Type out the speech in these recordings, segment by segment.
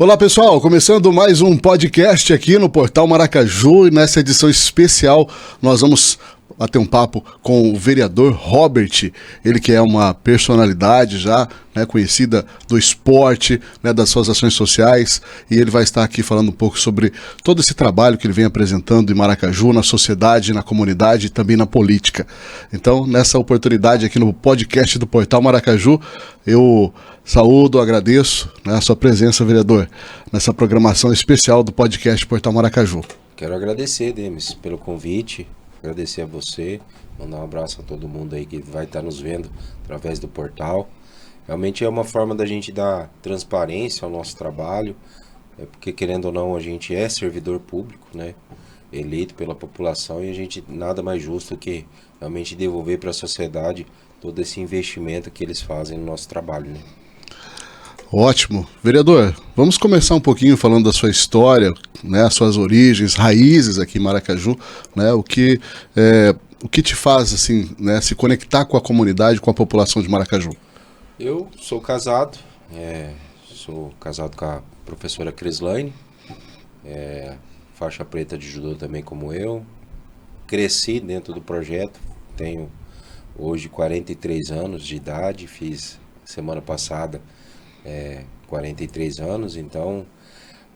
Olá pessoal, começando mais um podcast aqui no Portal Maracaju e nessa edição especial nós vamos bater um papo com o vereador Robert, ele que é uma personalidade já conhecida do esporte, das suas ações sociais, e ele vai estar aqui falando um pouco sobre todo esse trabalho que ele vem apresentando em Maracaju, na sociedade, na comunidade e também na política. Então, nessa oportunidade aqui no podcast do Portal Maracaju, eu saúdo, agradeço a sua presença, vereador, nessa programação especial do podcast Portal Maracaju. Quero agradecer, Demis, pelo convite, agradecer a você, mandar um abraço a todo mundo aí que vai estar nos vendo através do portal. Realmente é uma forma da gente dar transparência ao nosso trabalho, porque querendo ou não a gente é servidor público, eleito pela população, e a gente nada mais justo que realmente devolver para a sociedade todo esse investimento que eles fazem no nosso trabalho, Ótimo. Vereador, vamos começar um pouquinho falando da sua história, as suas origens, raízes aqui em Maracaju, o que te faz assim, se conectar com a comunidade, com a população de Maracaju? Eu sou casado com a professora Crislaine, faixa preta de judô também como eu, cresci dentro do projeto, tenho hoje 43 anos de idade, fiz semana passada 43 anos, então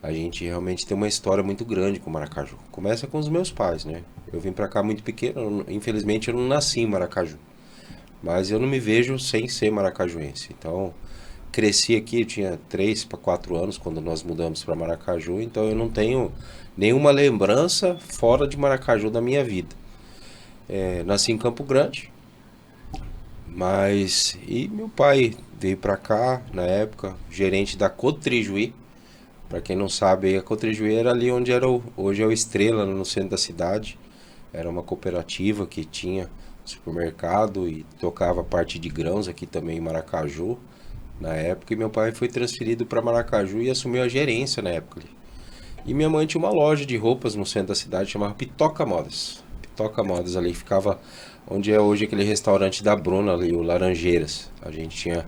a gente realmente tem uma história muito grande com Maracaju. Começa com os meus pais, Eu vim pra cá muito pequeno, infelizmente eu não nasci em Maracaju, mas eu não me vejo sem ser maracajuense. Então, cresci aqui, eu tinha 3 para 4 anos quando nós mudamos para Maracaju, então eu não tenho nenhuma lembrança fora de Maracaju da minha vida. Nasci em Campo Grande, e meu pai veio para cá na época, gerente da Cotrijuí. Para quem não sabe, a Cotrijuí era ali onde hoje é o Estrela, no centro da cidade. Era uma cooperativa que tinha supermercado e tocava parte de grãos aqui também em Maracaju na época. E meu pai foi transferido para Maracaju e assumiu a gerência na época. E minha mãe tinha uma loja de roupas no centro da cidade, chamava Pitoca Modas. Pitoca Modas ali, ficava onde é hoje aquele restaurante da Bruna ali, o Laranjeiras. A gente tinha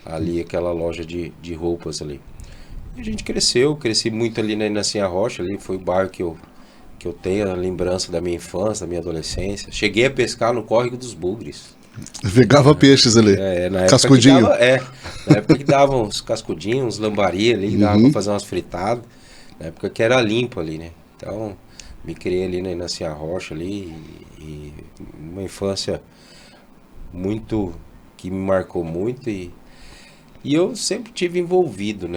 ali aquela loja de roupas ali. E a gente cresci muito ali na Inacinha Rocha, ali foi o bairro que eu tenho a lembrança da minha infância, da minha adolescência. Cheguei a pescar no Córrego dos Bugres. Pegava peixes ali, na cascudinho. Na época que davam uns cascudinhos, uns lambari ali, dava pra fazer umas fritadas. Na época que era limpo ali, Então, me criei ali na Inacinha Rocha ali, e uma infância muito, que me marcou muito, e eu sempre tive envolvido,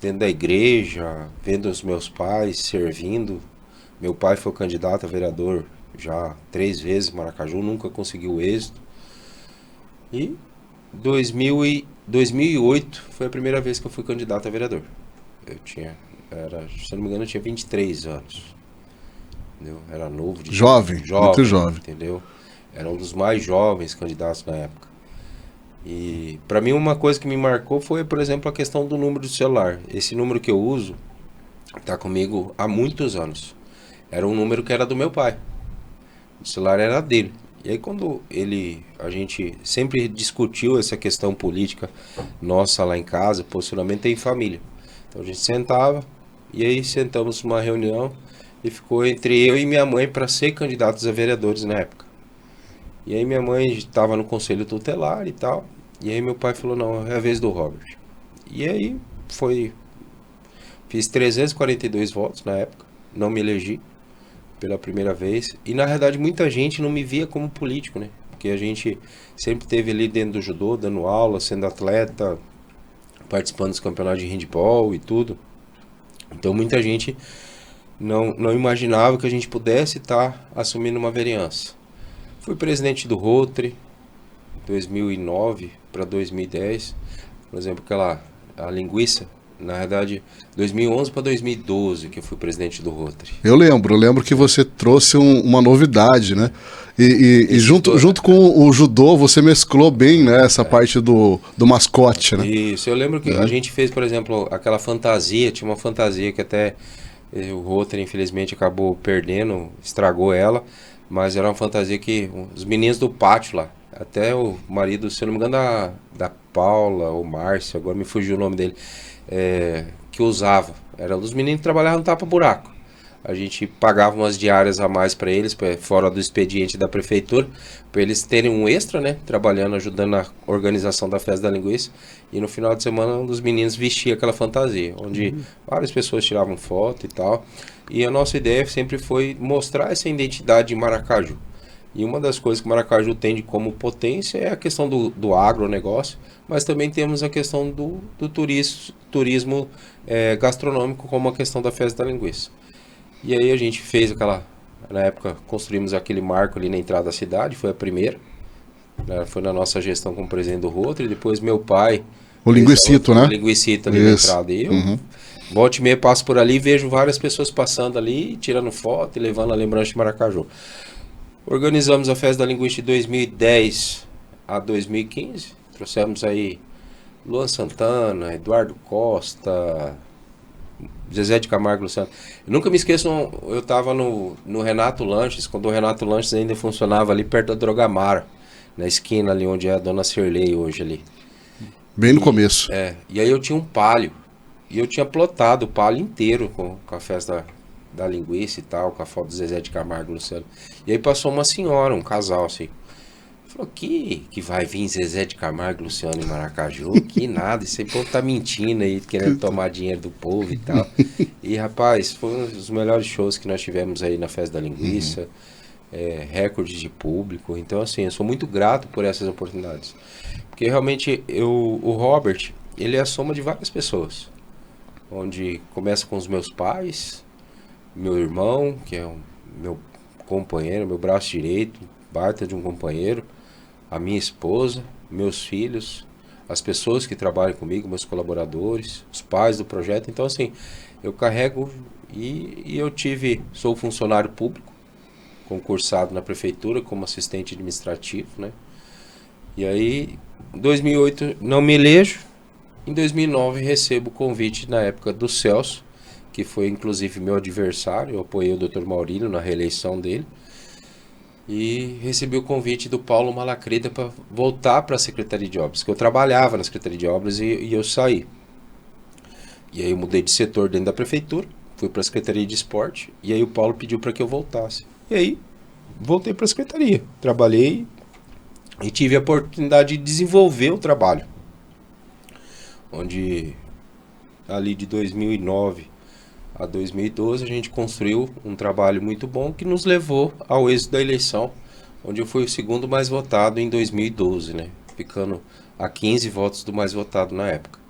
dentro da igreja, vendo os meus pais servindo. Meu pai foi candidato a vereador já 3 vezes em Maracaju, nunca conseguiu êxito. E 2008 foi a primeira vez que eu fui candidato a vereador. Se eu não me engano, eu tinha 23 anos. Entendeu? Era novo. Jovem, muito jovem. Entendeu? Era um dos mais jovens candidatos na época. E para mim uma coisa que me marcou foi, por exemplo, a questão do número do celular. Esse número que eu uso está comigo há muitos anos. Era um número que era do meu pai. O celular era dele. E aí quando a gente sempre discutiu essa questão política nossa lá em casa, posicionamento em família. Então a gente sentava, e aí sentamos numa reunião e ficou entre eu e minha mãe para ser candidatos a vereadores na época. E aí minha mãe estava no conselho tutelar e tal. E aí meu pai falou, não, é a vez do Robert. E aí fiz 342 votos na época, não me elegi pela primeira vez. E na verdade muita gente não me via como político, Porque a gente sempre esteve ali dentro do judô, dando aula, sendo atleta, participando dos campeonatos de handball e tudo. Então muita gente não imaginava que a gente pudesse estar assumindo uma vereança. Fui presidente do Rotary, 2009 para 2010, por exemplo, a linguiça, na verdade, 2011 para 2012 que eu fui presidente do Rotary. Eu lembro que você trouxe uma novidade, E junto com o judô, você mesclou bem, essa parte do mascote, Isso, eu lembro que a gente fez, por exemplo, aquela fantasia, tinha uma fantasia que até o Rotary, infelizmente, acabou perdendo, estragou ela, mas era uma fantasia que os meninos do pátio lá, até o marido, se eu não me engano, da Paula ou Márcio, agora me fugiu o nome dele, que usava. Era dos meninos que trabalhavam no tapa-buraco. A gente pagava umas diárias a mais para eles, fora do expediente da prefeitura, para eles terem um extra, né? Trabalhando, ajudando na organização da festa da linguiça. E no final de semana, um dos meninos vestia aquela fantasia, onde várias pessoas tiravam foto e tal. E a nossa ideia sempre foi mostrar essa identidade de Maracaju. E uma das coisas que Maracaju tem de como potência é a questão do agronegócio, mas também temos a questão do turismo gastronômico, como a questão da festa da linguiça. E aí a gente fez na época construímos aquele marco ali na entrada da cidade, foi a primeira, né? Foi na nossa gestão como presidente do Rotary, depois meu pai... O Linguicito, né? O Linguicito ali na entrada. E eu, volta e meia, passo por ali e vejo várias pessoas passando ali, tirando foto e levando a lembrança de Maracaju. Organizamos a festa da linguiça de 2010 a 2015, trouxemos aí Luan Santana, Eduardo Costa... Zezé de Camargo, Luciano. Eu nunca me esqueço, eu estava no Renato Lanches, quando o Renato Lanches ainda funcionava ali perto da Drogamara, na esquina ali onde é a Dona Cirlei hoje ali. Bem no começo. E aí eu tinha um palio, e eu tinha plotado o palio inteiro com a festa da linguiça e tal, com a foto do Zezé de Camargo, Luciano. E aí passou uma senhora, um casal assim. Falou, que vai vir Zezé de Camargo, Luciano em Maracaju? Que nada, esse aí povo tá mentindo aí, querendo tomar dinheiro do povo e tal. E rapaz, foi um dos melhores shows que nós tivemos aí na Festa da Linguiça, recorde de público. Então assim, eu sou muito grato por essas oportunidades. Porque realmente o Robert, ele é a soma de várias pessoas. Onde começa com os meus pais, meu irmão, que é o meu companheiro, meu braço direito, baita de um companheiro, a minha esposa, meus filhos, as pessoas que trabalham comigo, meus colaboradores, os pais do projeto. Então assim, eu carrego e sou funcionário público, concursado na prefeitura como assistente administrativo, né? E aí, em 2008 não me elejo, em 2009 recebo o convite na época do Celso, que foi inclusive meu adversário, eu apoiei o Dr. Maurílio na reeleição dele. E recebi o convite do Paulo Malacrida para voltar para a Secretaria de Obras, que eu trabalhava na Secretaria de Obras e eu saí. E aí eu mudei de setor dentro da prefeitura, fui para a Secretaria de Esporte, e aí o Paulo pediu para que eu voltasse. E aí voltei para a Secretaria, trabalhei e tive a oportunidade de desenvolver o trabalho. Onde ali de 2009 a 2012 a gente construiu um trabalho muito bom que nos levou ao êxito da eleição, onde eu fui o segundo mais votado em 2012, né? Ficando a 15 votos do mais votado na época.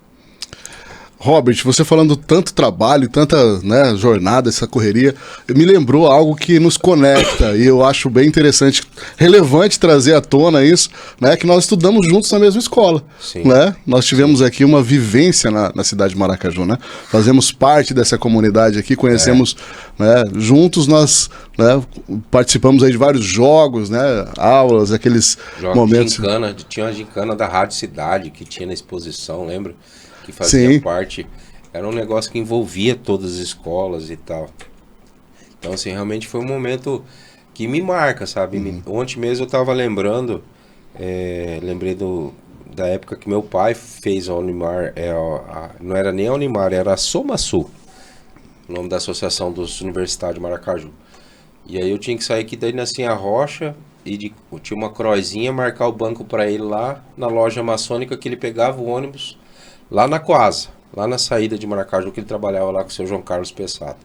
Robert, você falando tanto trabalho, tanta, né, jornada, essa correria, me lembrou algo que nos conecta e eu acho bem interessante, relevante trazer à tona isso, né, que nós estudamos juntos na mesma escola. Sim. Né? Nós tivemos aqui uma vivência na cidade de Maracaju, né? Fazemos parte dessa comunidade aqui, conhecemos, né, juntos nós, né, participamos aí de vários jogos, né, aulas, aqueles momentos. Gincana, tinha uma gincana da Rádio Cidade que tinha na exposição, lembra? Que fazia parte, era um negócio que envolvia todas as escolas e tal. Então assim, realmente foi um momento que me marca, sabe? Ontem mesmo eu tava lembrando, lembrei da época que meu pai fez a Unimar, não era nem a Unimar, era a SomaSul, o nome da Associação dos Universitários de Maracaju. E aí eu tinha que sair aqui daí assim a Rocha e tinha uma croizinha, marcar o banco para ele lá na loja maçônica, que ele pegava o ônibus lá na Coasa, lá na saída de Maracaju, que ele trabalhava lá com o seu João Carlos Pessato.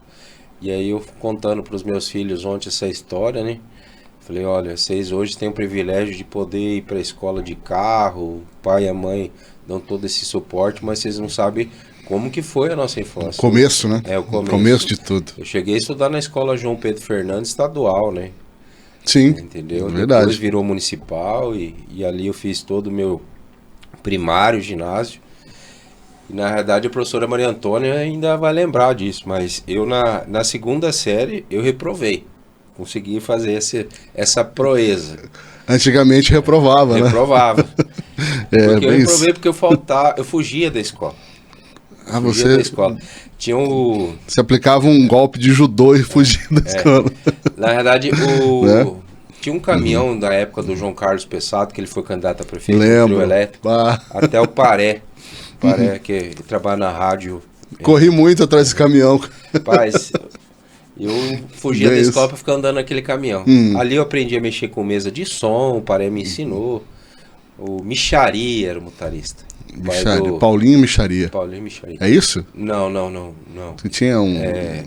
E aí eu contando para os meus filhos ontem essa história, né? Falei, olha, vocês hoje têm o privilégio de poder ir para a escola de carro, o pai e a mãe dão todo esse suporte, mas vocês não sabem como que foi a nossa infância. O começo, né? O começo. O começo de tudo. Eu cheguei a estudar na escola João Pedro Fernandes estadual, né? Sim, entendeu? Verdade. Depois virou municipal e ali eu fiz todo o meu primário, ginásio. E na verdade a professora Maria Antônia ainda vai lembrar disso, mas eu na segunda série eu reprovei. Consegui fazer essa proeza. Antigamente reprovava, né? Reprovava. Porque eu reprovei porque eu fugia da escola. Você... da escola. Tinha Você aplicava um golpe de judô e fugia da escola. Na verdade, tinha um caminhão da época do João Carlos Pessato, que ele foi candidato a prefeito do trio elétrico, até o Paré, que trabalha na rádio Corri muito atrás desse caminhão. Rapaz, eu fugia da escola pra ficar andando naquele caminhão. Ali eu aprendi a mexer com mesa de som, o Paré me ensinou. O Michari era o motorista. Paulinho Micharia. Paulinho Michari. É isso? Não. Você tinha um...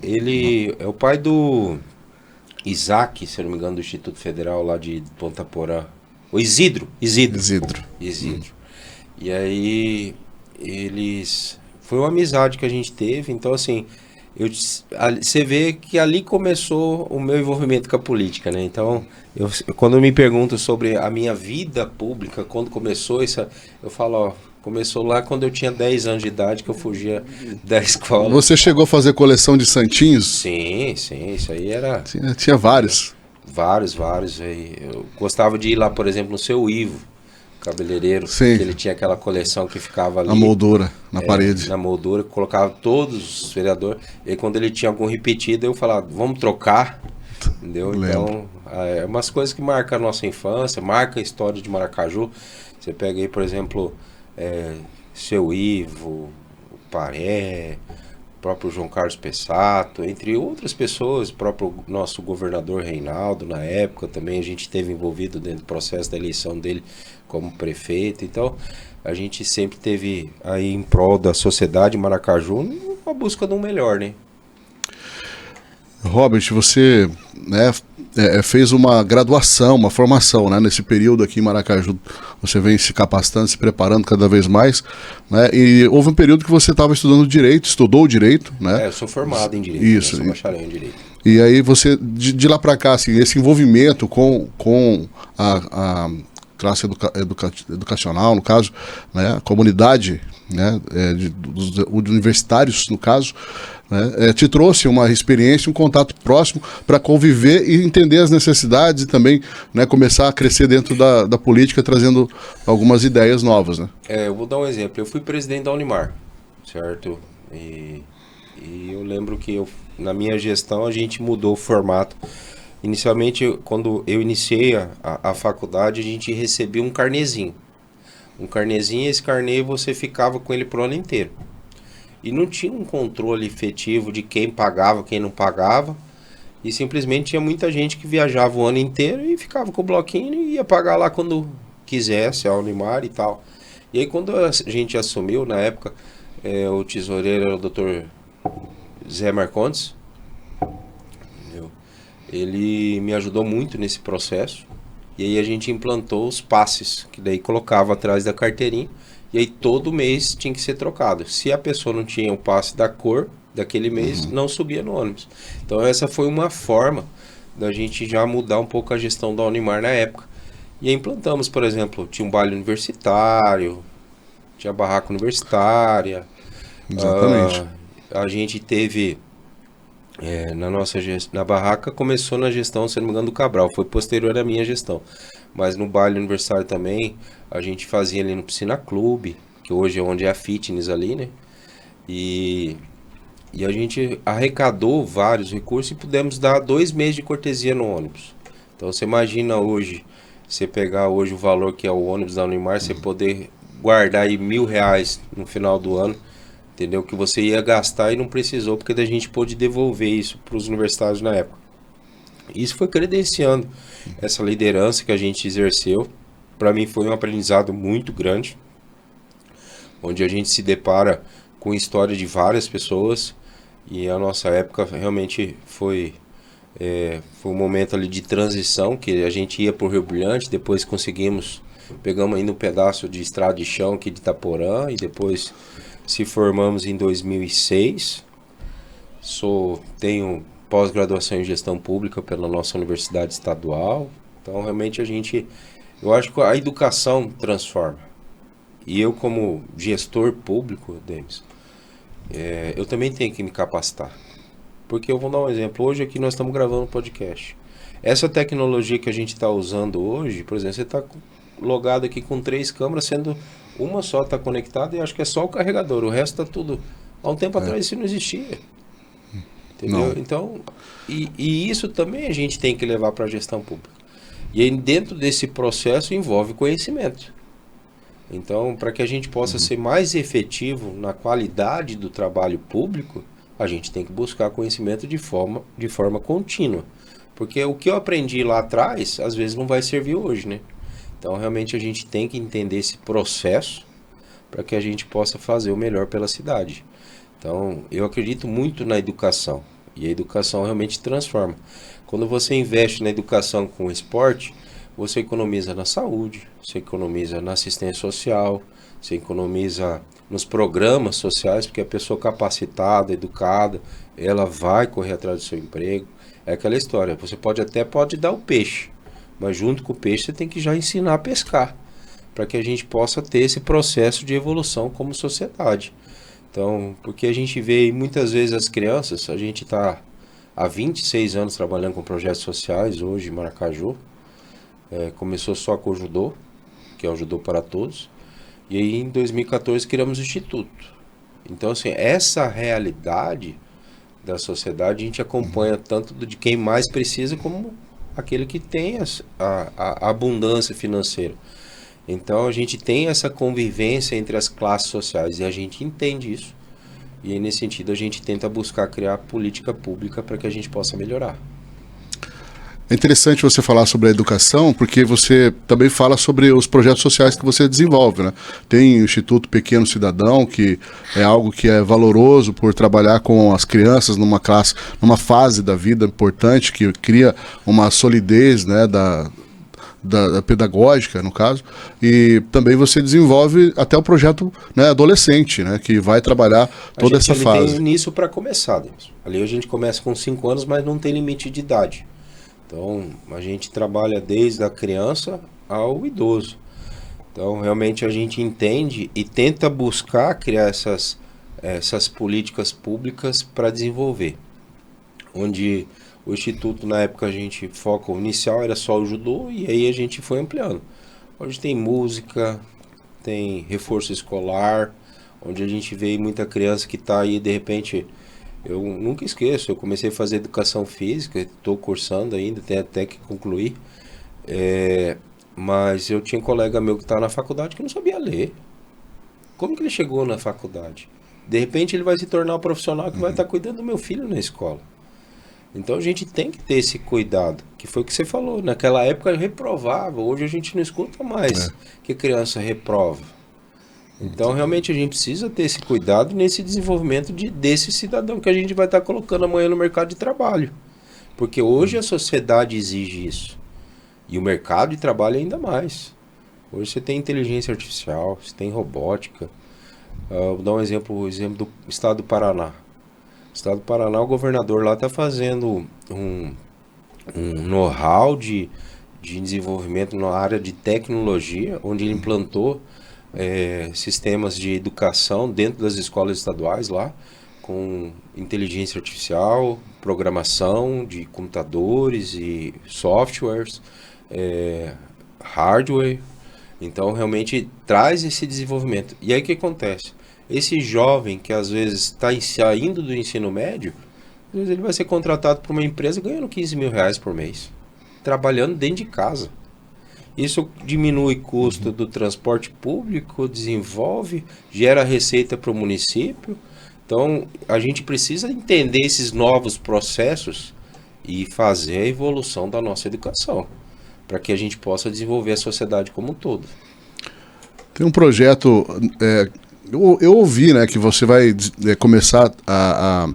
Ele é o pai do Isaac, se eu não me engano, do Instituto Federal lá de Ponta Porã. O Isidro. E aí, eles... Foi uma amizade que a gente teve, então assim... Você vê que ali começou o meu envolvimento com a política, né? Então, quando me perguntam sobre a minha vida pública, quando começou isso, eu falo, ó, começou lá quando eu tinha 10 anos de idade, que eu fugia da escola. Você chegou a fazer coleção de santinhos? Sim, isso aí era... Tinha vários. Vários. Eu gostava de ir lá, por exemplo, no Seu Ivo, cabeleireiro, Sim. que ele tinha aquela coleção que ficava ali... Na moldura, na parede. Na moldura, colocava todos os vereadores. E aí, quando ele tinha algum repetido, eu falava, vamos trocar, entendeu? Então, é umas coisas que marcam a nossa infância, marca a história de Maracaju. Você pega aí, por exemplo, Seu Ivo, o Paré, o próprio João Carlos Pessato, entre outras pessoas, o próprio nosso governador Reinaldo, na época também a gente esteve envolvido dentro do processo da eleição dele como prefeito. Então, a gente sempre teve aí em prol da sociedade Maracaju uma busca de um melhor, né? Robert, você fez uma graduação, uma formação, né? Nesse período aqui em Maracaju, você vem se capacitando, se preparando cada vez mais, né? E houve um período que você estava estudou direito, né? Eu sou formado em direito, isso, né? Sou bacharel em direito. E aí você, de lá para cá, assim, esse envolvimento com a classe educacional, no caso, né? A comunidade, né? Dos universitários, no caso, né? Te trouxe uma experiência, um contato próximo para conviver e entender as necessidades e também, né, começar a crescer dentro da política, trazendo algumas ideias novas, né? Eu vou dar um exemplo. Eu fui presidente da Unimar, certo? E eu lembro que na minha gestão a gente mudou o formato. Inicialmente, quando eu iniciei a faculdade, a gente recebia um carnezinho. Esse carnê você ficava com ele pro ano inteiro. E não tinha um controle efetivo de quem pagava, quem não pagava. E simplesmente tinha muita gente que viajava o ano inteiro e ficava com o bloquinho e ia pagar lá quando quisesse, a Unimar e tal. E aí quando a gente assumiu, na época, o tesoureiro era o Dr. Zé Marcondes. Entendeu? Ele me ajudou muito nesse processo. E aí a gente implantou os passes, que daí colocava atrás da carteirinha. E aí todo mês tinha que ser trocado. Se a pessoa não tinha o passe da cor daquele mês, não subia no ônibus. Então essa foi uma forma da gente já mudar um pouco a gestão da Unimar na época. E aí implantamos, por exemplo, tinha um baile universitário, tinha barraca universitária. Exatamente. A gente teve, na barraca começou na gestão, se não me engano, do Cabral. Foi posterior à minha gestão. Mas no baile universitário também, a gente fazia ali no Piscina Clube, que hoje é onde é a fitness ali, né? E a gente arrecadou vários recursos e pudemos dar 2 meses de cortesia no ônibus. Então você imagina hoje, você pegar hoje o valor que é o ônibus da Unimar, você poder guardar aí R$1.000 no final do ano, entendeu? Que você ia gastar e não precisou, porque a gente pôde devolver isso para os universitários na época. Isso foi credenciando essa liderança que a gente exerceu. Para mim foi um aprendizado muito grande, onde a gente se depara com a história de várias pessoas, e a nossa época realmente foi um momento ali de transição, que a gente ia por Rio Brilhante, depois pegamos ainda um pedaço de estrada de chão aqui de Itaporã, e depois se formamos em 2006. Tenho pós-graduação em gestão pública pela nossa universidade estadual. Então realmente eu acho que a educação transforma. E eu, como gestor público, Denis, eu também tenho que me capacitar. Porque eu vou dar um exemplo. Hoje aqui nós estamos gravando um podcast. Essa tecnologia que a gente está usando hoje, por exemplo, você está logado aqui com 3 câmeras, sendo uma só está conectada, e acho que é só o carregador. O resto está tudo... Há um tempo atrás isso não existia. Entendeu? Não. Então, e isso também a gente tem que levar para a gestão pública. E aí, dentro desse processo envolve conhecimento. Então, para que a gente possa ser mais efetivo na qualidade do trabalho público, a gente tem que buscar conhecimento de forma contínua. Porque o que eu aprendi lá atrás, às vezes não vai servir hoje, né? Então, realmente, a gente tem que entender esse processo para que a gente possa fazer o melhor pela cidade. Então, eu acredito muito na educação. E a educação realmente transforma. Quando você investe na educação com o esporte, você economiza na saúde, você economiza na assistência social, você economiza nos programas sociais, porque a pessoa capacitada, educada, ela vai correr atrás do seu emprego. É aquela história, você pode dar o peixe, mas junto com o peixe você tem que já ensinar a pescar, para que a gente possa ter esse processo de evolução como sociedade. Então, porque a gente vê muitas vezes as crianças, a gente está há 26 anos trabalhando com projetos sociais, hoje em Maracaju. Começou só com o judô, que é o judô para todos, e aí em 2014 criamos o instituto. Então, assim, essa realidade da sociedade a gente acompanha tanto de quem mais precisa como aquele que tem a abundância financeira. Então a gente tem essa convivência entre as classes sociais e a gente entende isso. E aí, nesse sentido, a gente tenta buscar criar política pública para que a gente possa melhorar. É interessante você falar sobre a educação, porque você também fala sobre os projetos sociais que você desenvolve, né? Tem o Instituto Pequeno Cidadão, que é algo que é valoroso por trabalhar com as crianças numa fase da vida importante, que cria uma solidez, né, da pedagógica, no caso, e também você desenvolve até o projeto, né, adolescente, né, que vai trabalhar toda essa fase. A gente tem nisso para começar, Deus. Ali a gente começa com 5 anos, mas não tem limite de idade. Então, a gente trabalha desde a criança ao idoso. Então, realmente a gente entende e tenta buscar criar essas políticas públicas para desenvolver. Onde o Instituto, na época, o inicial era só o judô e aí a gente foi ampliando. Hoje tem música, tem reforço escolar, onde a gente vê muita criança que está aí, de repente... Eu nunca esqueço, eu comecei a fazer educação física, estou cursando ainda, tenho até que concluir, mas eu tinha um colega meu que estava na faculdade que não sabia ler. Como que ele chegou na faculdade? De repente ele vai se tornar um profissional que vai estar cuidando do meu filho na escola. Então a gente tem que ter esse cuidado, que foi o que você falou, naquela época eu reprovava, hoje a gente não escuta mais que criança reprova. Então, realmente, a gente precisa ter esse cuidado nesse desenvolvimento desse cidadão que a gente vai estar colocando amanhã no mercado de trabalho. Porque hoje a sociedade exige isso. E o mercado de trabalho ainda mais. Hoje você tem inteligência artificial, você tem robótica. Vou dar o exemplo do estado do Paraná. O estado do Paraná, o governador lá está fazendo um know-how de desenvolvimento na área de tecnologia, onde ele implantou sistemas de educação dentro das escolas estaduais lá, com inteligência artificial, programação de computadores e softwares, hardware. Então realmente traz esse desenvolvimento. E aí o que acontece? Esse jovem que às vezes está saindo do ensino médio, às vezes ele vai ser contratado por uma empresa ganhando 15 mil reais por mês, trabalhando dentro de casa. Isso diminui o custo do transporte público, desenvolve, gera receita para o município. Então, a gente precisa entender esses novos processos e fazer a evolução da nossa educação, para que a gente possa desenvolver a sociedade como um todo. Tem um projeto, eu ouvi, né, que você vai começar a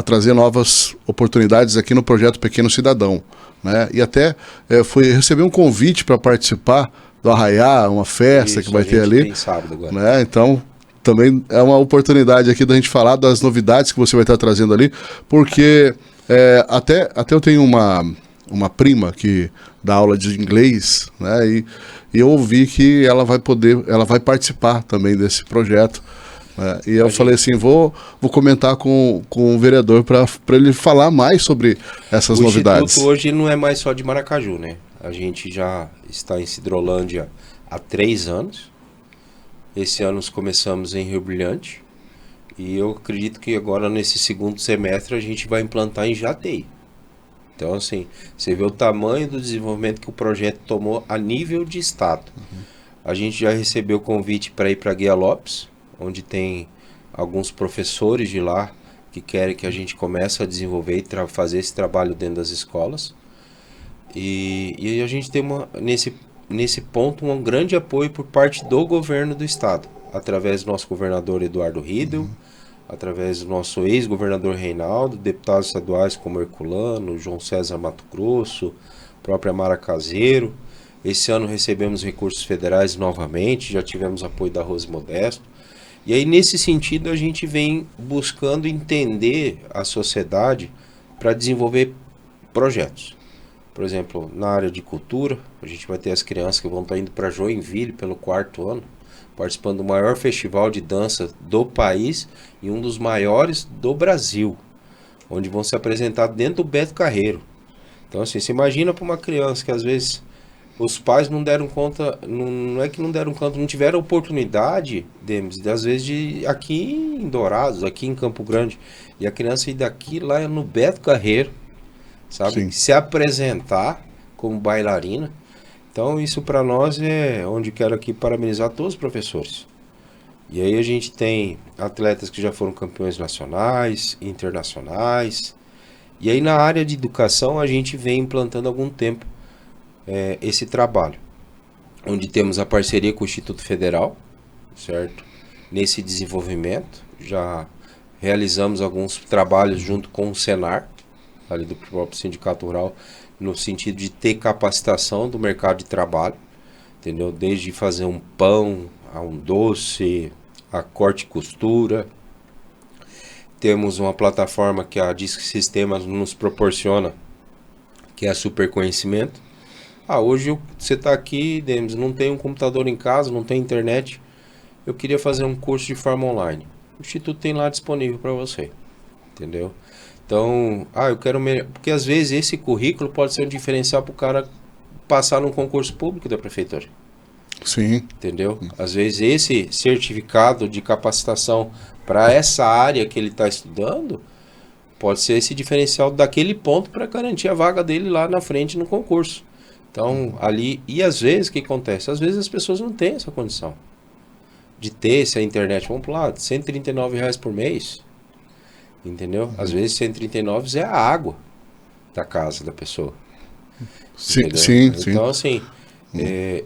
trazer novas oportunidades aqui no projeto Pequeno Cidadão. Né? E até receber um convite para participar do Arraiá, uma festa que vai ter ali. Tem sábado agora. Né? Então, também é uma oportunidade aqui da gente falar das novidades que você vai estar trazendo ali, porque até eu tenho uma prima que dá aula de inglês, né? E eu ouvi que ela vai participar também desse projeto. E eu falei assim, vou comentar com o vereador para ele falar mais sobre essas novidades. O Instituto hoje não é mais só de Maracaju, né? A gente já está em Sidrolândia há 3 anos. Esse ano começamos em Rio Brilhante. E eu acredito que agora nesse segundo semestre a gente vai implantar em Jataí. Então assim, você vê o tamanho do desenvolvimento que o projeto tomou a nível de estado. A gente já recebeu convite para ir para Guia Lopes, onde tem alguns professores de lá que querem que a gente comece a desenvolver e fazer esse trabalho dentro das escolas. E a gente tem nesse ponto um grande apoio por parte do governo do estado, através do nosso governador Eduardo Riedel, através do nosso ex-governador Reinaldo, deputados estaduais como Herculano, João César Mato Grosso, própria Mara Caseiro. Esse ano recebemos recursos federais novamente, já tivemos apoio da Rose Modesto. E aí, nesse sentido, a gente vem buscando entender a sociedade para desenvolver projetos. Por exemplo, na área de cultura, a gente vai ter as crianças que vão estar indo para Joinville pelo 4º ano, participando do maior festival de dança do país e um dos maiores do Brasil, onde vão se apresentar dentro do Beto Carreiro. Então, assim, você imagina para uma criança que às vezes os pais não deram conta, não é que não deram conta, não tiveram oportunidade, Demis, às vezes de aqui em Dourados, aqui em Campo Grande, e a criança ir daqui lá no Beto Carreiro, sabe? Sim. Se apresentar como bailarina. Então isso para nós é onde quero aqui parabenizar todos os professores. E aí a gente tem atletas que já foram campeões nacionais, internacionais. E aí na área de educação a gente vem implantando há algum tempo esse trabalho, onde temos a parceria com o Instituto Federal, certo? Nesse desenvolvimento, já realizamos alguns trabalhos junto com o Senar, ali do próprio Sindicato Rural, no sentido de ter capacitação do mercado de trabalho, entendeu? Desde fazer um pão, a um doce, a corte e costura. Temos uma plataforma que a Disque Sistemas nos proporciona, que é a Super Conhecimento. Hoje você está aqui, Demis, não tem um computador em casa, não tem internet. Eu queria fazer um curso de forma online. O Instituto tem lá disponível para você, entendeu? Então, eu quero... Porque às vezes esse currículo pode ser um diferencial para o cara passar num concurso público da prefeitura. Sim. Entendeu? Às vezes esse certificado de capacitação para essa área que ele está estudando pode ser esse diferencial daquele ponto para garantir a vaga dele lá na frente no concurso. Então, ali... E às vezes, o que acontece? Às vezes as pessoas não têm essa condição de ter essa internet. Vamos lá, R$139 por mês. Entendeu? Às vezes R$139 é a água da casa da pessoa. Sim, sim. Então, assim,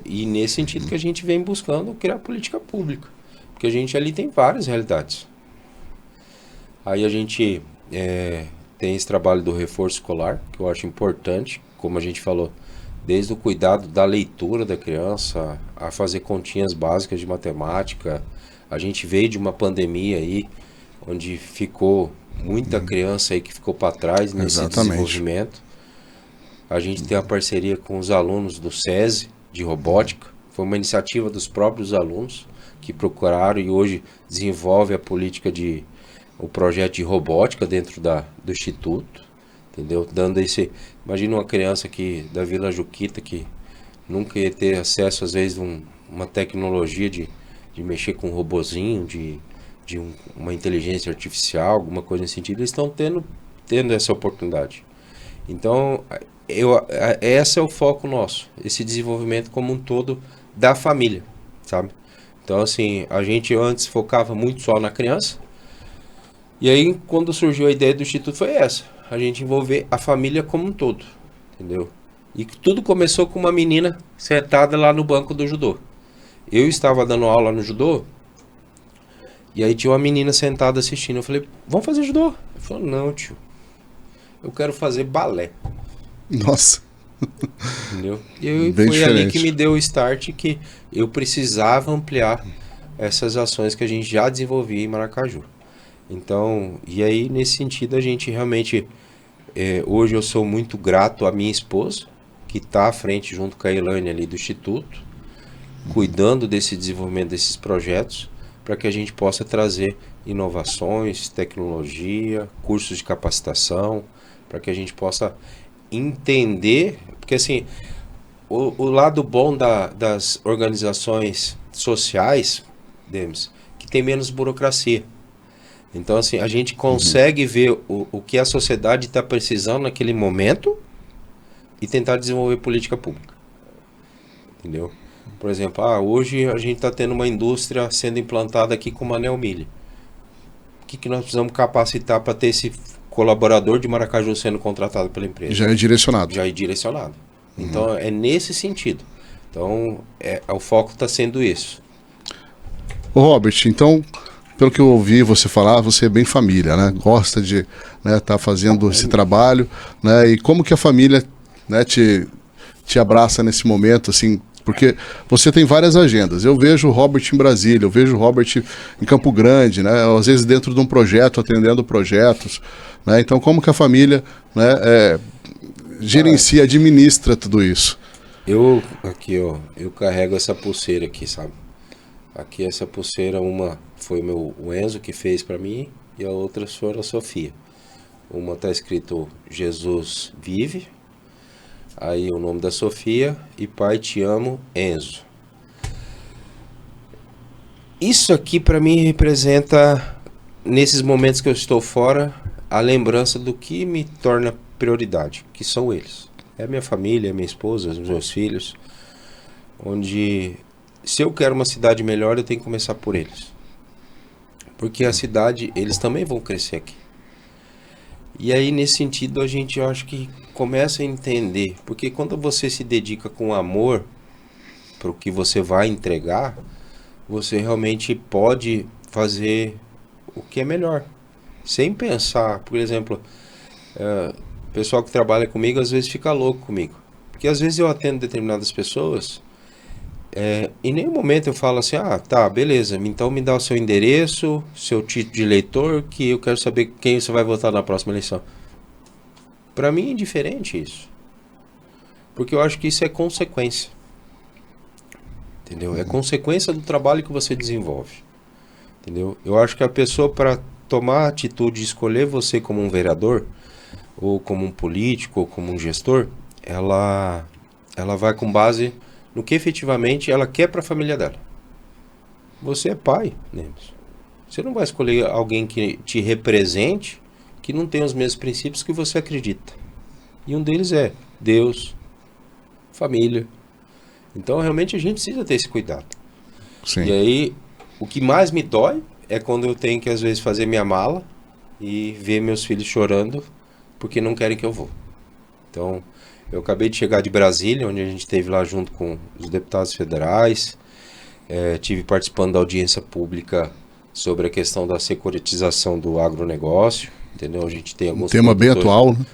e nesse sentido que a gente vem buscando criar política pública. Porque a gente ali tem várias realidades. Aí a gente tem esse trabalho do reforço escolar, que eu acho importante, como a gente falou, desde o cuidado da leitura da criança, a fazer continhas básicas de matemática. A gente veio de uma pandemia aí, onde ficou muita criança aí que ficou para trás nesse desenvolvimento. A gente tem a parceria com os alunos do SESI, de robótica. Foi uma iniciativa dos próprios alunos que procuraram e hoje desenvolve a política o projeto de robótica dentro do Instituto, entendeu? Dando esse... Imagina uma criança da Vila Juquita que nunca ia ter acesso, às vezes, a uma tecnologia de mexer com um robozinho, uma inteligência artificial, alguma coisa nesse sentido. Eles estão tendo essa oportunidade. Então, esse é o foco nosso, esse desenvolvimento como um todo da família, sabe? Então, assim, a gente antes focava muito só na criança, e aí quando surgiu a ideia do Instituto foi essa, a gente envolver a família como um todo, entendeu? E tudo começou com uma menina sentada lá no banco do judô. Eu estava dando aula no judô, e aí tinha uma menina sentada assistindo, eu falei, vamos fazer judô? Ele falou, não, tio, eu quero fazer balé. Nossa. Entendeu? E Bem foi diferente. ali que me deu o start que eu precisava ampliar essas ações que a gente já desenvolvia em Maracaju. Então, e aí nesse sentido a gente realmente, hoje eu sou muito grato à minha esposa, que está à frente junto com a Elaine ali do Instituto, cuidando desse desenvolvimento desses projetos, para que a gente possa trazer inovações, tecnologia, cursos de capacitação, para que a gente possa entender, porque assim, o lado bom das organizações sociais, Demis, que tem menos burocracia. Então assim, a gente consegue ver o que a sociedade está precisando naquele momento e tentar desenvolver política pública. Entendeu? Por exemplo, hoje a gente está tendo uma indústria sendo implantada aqui com uma Neomilha. O que nós precisamos capacitar para ter esse colaborador de Maracaju sendo contratado pela empresa? Já é direcionado. Já é direcionado. Então é nesse sentido. Então o foco está sendo isso. Ô Robert, então, pelo que eu ouvi você falar, você é bem família, né? Gosta de tá fazendo esse trabalho, né? E como que a família, né, te abraça nesse momento, assim, porque você tem várias agendas. Eu vejo o Robert em Brasília, eu vejo o Robert em Campo Grande, né? Às vezes dentro de um projeto, atendendo projetos, né? Então, como que a família, né, gerencia, administra tudo isso? Eu carrego essa pulseira aqui, sabe? Aqui essa pulseira, uma foi o Enzo que fez para mim e a outra foi a Sofia. Uma tá escrito Jesus vive, aí o nome da Sofia e Pai te amo, Enzo. Isso aqui para mim representa, nesses momentos que eu estou fora, a lembrança do que me torna prioridade, que são eles. É a minha família, a minha esposa, os meus filhos, onde se eu quero uma cidade melhor, eu tenho que começar por eles. Porque a cidade, eles também vão crescer aqui. E aí, nesse sentido, a gente, eu acho que começa a entender. Porque quando você se dedica com amor para o que você vai entregar, você realmente pode fazer o que é melhor. Sem pensar, por exemplo, o pessoal que trabalha comigo às vezes fica louco comigo. Porque às vezes eu atendo determinadas pessoas, em nenhum momento eu falo assim, tá, beleza, então me dá o seu endereço, seu título de eleitor, que eu quero saber quem você vai votar na próxima eleição. Para mim é indiferente isso. Porque eu acho que isso é consequência. Entendeu? É consequência do trabalho que você desenvolve. Entendeu? Eu acho que a pessoa, para tomar a atitude de escolher você como um vereador, ou como um político, ou como um gestor, ela vai com base no que efetivamente ela quer para a família dela. Você é pai, Nemes. Você não vai escolher alguém que te represente, que não tem os mesmos princípios que você acredita. E um deles é Deus, família. Então realmente a gente precisa ter esse cuidado. Sim. E aí, o que mais me dói é quando eu tenho que às vezes fazer minha mala e ver meus filhos chorando porque não querem que eu vou. Então, eu acabei de chegar de Brasília, onde a gente esteve lá junto com os deputados federais. Tive participando da audiência pública sobre a questão da securitização do agronegócio. Entendeu? A gente tem alguns tema bem atual, né?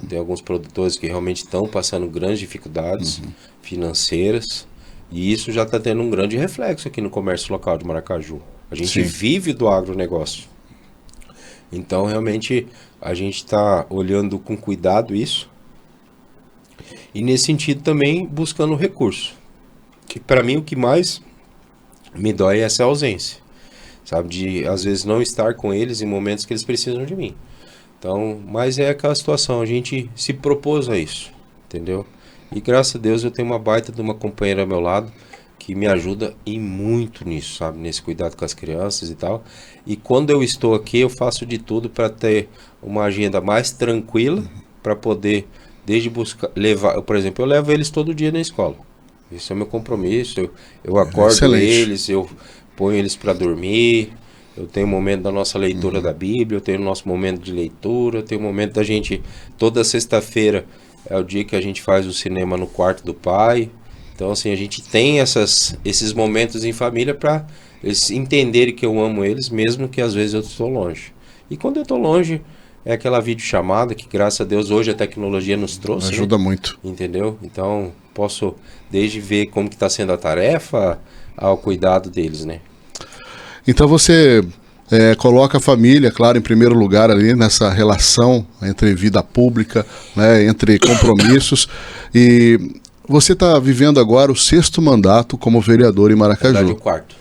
Tem alguns produtores que realmente estão passando grandes dificuldades financeiras. E isso já está tendo um grande reflexo aqui no comércio local de Maracaju. A gente vive do agronegócio. Então, realmente, a gente está olhando com cuidado isso. E nesse sentido também buscando recurso. Que para mim o que mais me dói é essa ausência. Sabe, de às vezes não estar com eles em momentos que eles precisam de mim. Então, mas é aquela situação, a gente se propôs a isso, entendeu? E graças a Deus eu tenho uma baita de uma companheira ao meu lado que me ajuda e muito nisso, sabe? Nesse cuidado com as crianças e tal. E quando eu estou aqui, eu faço de tudo para ter uma agenda mais tranquila, para poder desde buscar, levar, por exemplo, eu levo eles todo dia na escola. Esse é o meu compromisso. Eu acordo Excelente. eles, eu ponho eles para dormir. Eu tenho um momento da nossa leitura da Bíblia, eu tenho o nosso momento de leitura, eu tenho um momento da gente, toda sexta-feira é o dia que a gente faz o cinema no quarto do pai. Então, assim, a gente tem esses momentos em família para eles entenderem que eu amo eles, mesmo que às vezes eu estou longe. E quando eu estou longe, é aquela videochamada que, graças a Deus, hoje a tecnologia nos trouxe. Ajuda muito. Entendeu? Então, posso desde ver como que está sendo a tarefa ao cuidado deles, né? Então você coloca a família, claro, em primeiro lugar ali nessa relação entre vida pública, né, entre compromissos. E você está vivendo agora o 6º mandato como vereador em Maracaju. Na verdade,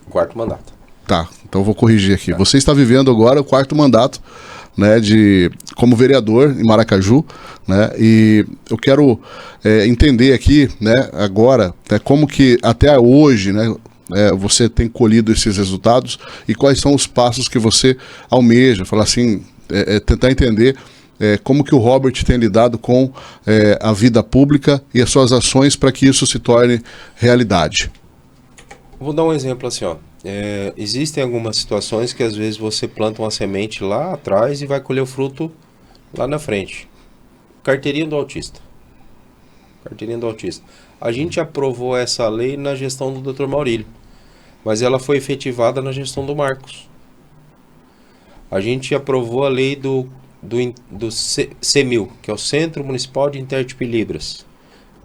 o quarto mandato. Tá, então eu vou corrigir aqui. Você está vivendo agora o 4º mandato, né, como vereador em Maracaju, né, e eu quero entender aqui, né, agora, né, como que até hoje, né, você tem colhido esses resultados e quais são os passos que você almeja, falar assim, tentar entender como que o Robert tem lidado com a vida pública e as suas ações para que isso se torne realidade. Vou dar um exemplo assim, ó. Existem algumas situações que às vezes você planta uma semente lá atrás e vai colher o fruto lá na frente. Carteirinha do autista. Carteirinha do autista. A gente aprovou essa lei na gestão do Dr. Maurílio, mas ela foi efetivada na gestão do Marcos. A gente aprovou a lei do CEMIL, que é o Centro Municipal de Intérprete Libras.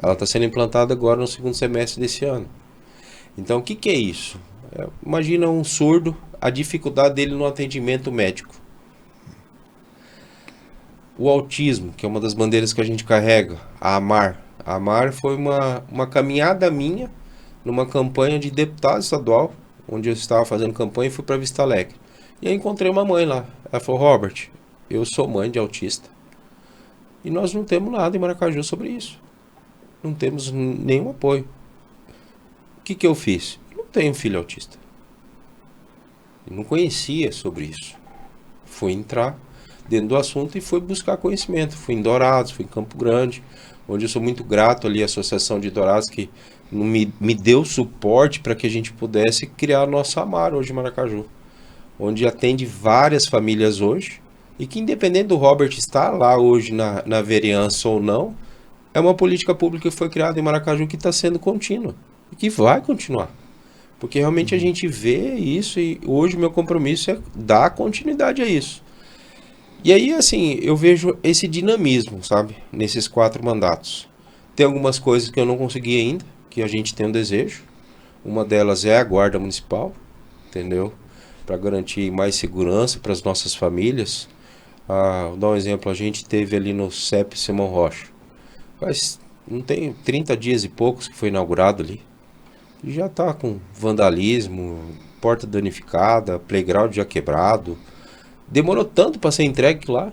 Ela está sendo implantada agora no segundo semestre desse ano. Então, o que é isso? Imagina um surdo, a dificuldade dele no atendimento médico. O autismo, que é uma das bandeiras que a gente carrega, a AMAR. A AMAR foi uma caminhada minha numa campanha de deputado estadual, onde eu estava fazendo campanha e fui para Vista Alegre. E aí encontrei uma mãe lá. Ela falou: Robert, eu sou mãe de autista. E nós não temos nada em Maracaju sobre isso. Não temos nenhum apoio. O que eu fiz? Eu não tenho filho autista. Eu não conhecia sobre isso. Fui entrar dentro do assunto e fui buscar conhecimento. Fui em Dourados, fui em Campo Grande, onde eu sou muito grato ali à Associação de Dourados, que me deu suporte para que a gente pudesse criar a nossa AMAR hoje em Maracaju, onde atende várias famílias hoje, e que independente do Robert estar lá hoje na vereança ou não, é uma política pública que foi criada em Maracaju que está sendo contínua, e que vai continuar. Porque realmente a gente vê isso, e hoje o meu compromisso é dar continuidade a isso. E aí, assim, eu vejo esse dinamismo, sabe, nesses 4 mandatos. Tem algumas coisas que eu não consegui ainda, que a gente tem um desejo. Uma delas é a guarda municipal, entendeu? Para garantir mais segurança para as nossas famílias. Vou dar um exemplo, a gente teve ali no CEP Simão Rocha. Não tem 30 dias e poucos que foi inaugurado ali. E já está com vandalismo, porta danificada, playground já quebrado. Demorou tanto para ser entregue lá.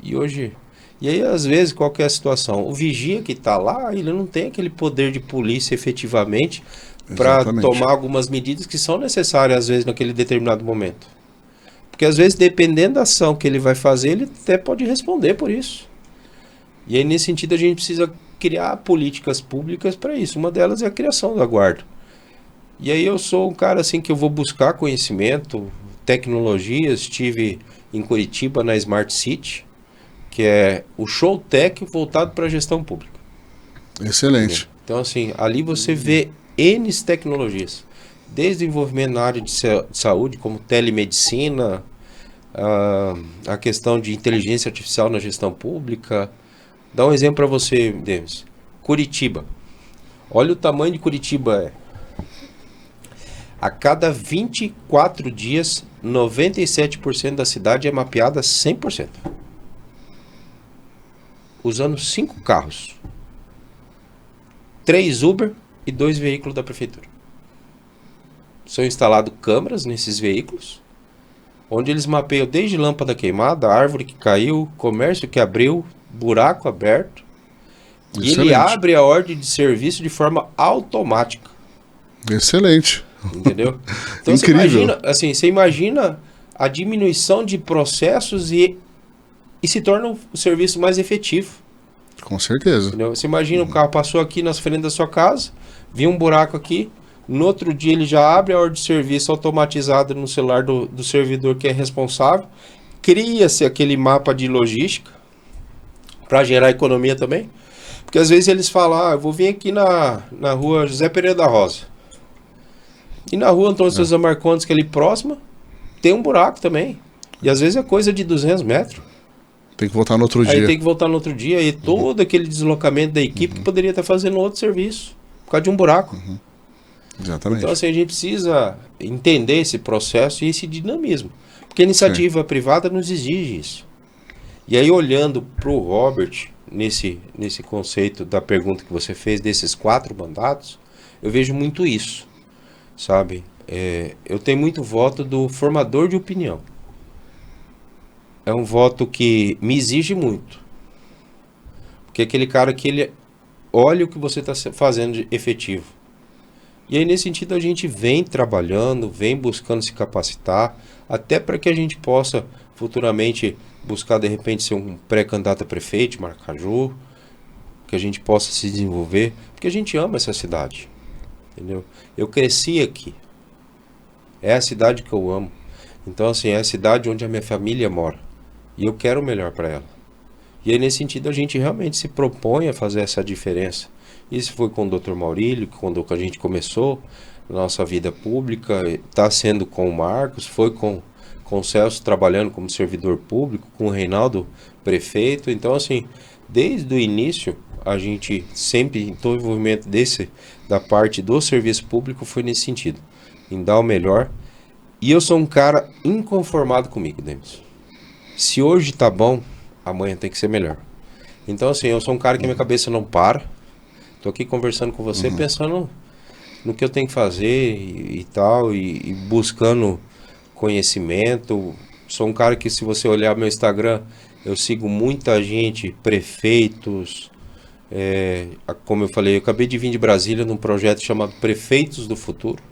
E hoje... E aí, às vezes, qual que é a situação? O vigia que está lá, ele não tem aquele poder de polícia efetivamente para tomar algumas medidas que são necessárias, às vezes, naquele determinado momento. Porque, às vezes, dependendo da ação que ele vai fazer, ele até pode responder por isso. E aí, nesse sentido, a gente precisa criar políticas públicas para isso. Uma delas é a criação da guarda. E aí, eu sou um cara assim que eu vou buscar conhecimento, tecnologias. Estive em Curitiba, na Smart City, que é o Showtech voltado para a gestão pública. Excelente. Então, assim, ali você vê N tecnologias, desde o envolvimento na área de saúde, como telemedicina, a questão de inteligência artificial na gestão pública. Dá um exemplo para você, Denis. Curitiba. Olha o tamanho de Curitiba. A cada 24 dias, 97% da cidade é mapeada 100%. Usando 5 carros, 3 Uber e 2 veículos da prefeitura. São instaladas câmeras nesses veículos, onde eles mapeiam desde lâmpada queimada, árvore que caiu, comércio que abriu, buraco aberto. Excelente. E ele abre a ordem de serviço de forma automática. Excelente. Entendeu? Então Incrível. Você imagina a diminuição de processos e se torna o serviço mais efetivo. Com certeza. Entendeu? Você imagina o carro passou aqui na frente da sua casa, viu um buraco aqui, no outro dia ele já abre a ordem de serviço automatizada no celular do servidor que é responsável, cria-se aquele mapa de logística para gerar economia também. Porque às vezes eles falam: eu vou vir aqui na rua José Pereira da Rosa. E na rua Antônio Souza Marcondes, que é ali próxima, tem um buraco também. E às vezes é coisa de 200 metros. Tem que voltar no outro dia. Aí tem que voltar no outro dia. E todo aquele deslocamento da equipe que poderia estar fazendo outro serviço, por causa de um buraco. Exatamente. Então, assim, a gente precisa entender esse processo e esse dinamismo. Porque a iniciativa privada nos exige isso. E aí, olhando para o Robert, nesse conceito da pergunta que você fez, desses 4 mandatos, eu vejo muito isso. Sabe? Eu tenho muito voto do formador de opinião. É um voto que me exige muito. Porque é aquele cara que ele olha o que você está fazendo de efetivo. E aí, nesse sentido, a gente vem trabalhando, vem buscando se capacitar, até para que a gente possa futuramente buscar, de repente, ser um pré-candidato a prefeito de Maracaju, que a gente possa se desenvolver, porque a gente ama essa cidade, entendeu? Eu cresci aqui, é a cidade que eu amo. Então, assim, é a cidade onde a minha família mora, e eu quero o melhor para ela. E aí, nesse sentido, a gente realmente se propõe a fazer essa diferença. Isso foi com o Dr. Maurílio, quando a gente começou nossa vida pública, está sendo com o Marcos, foi com o Celso trabalhando como servidor público, com o Reinaldo prefeito. Então, assim, desde o início, a gente sempre, em todo o envolvimento da parte do serviço público, foi nesse sentido, em dar o melhor. E eu sou um cara inconformado comigo, Demis. Se hoje tá bom, amanhã tem que ser melhor. Então, assim, eu sou um cara que minha cabeça não para. Tô aqui conversando com você, pensando no que eu tenho que fazer e tal, e buscando conhecimento. Sou um cara que, se você olhar meu Instagram, eu sigo muita gente, prefeitos. Como eu falei, eu acabei de vir de Brasília num projeto chamado Prefeitos do Futuro,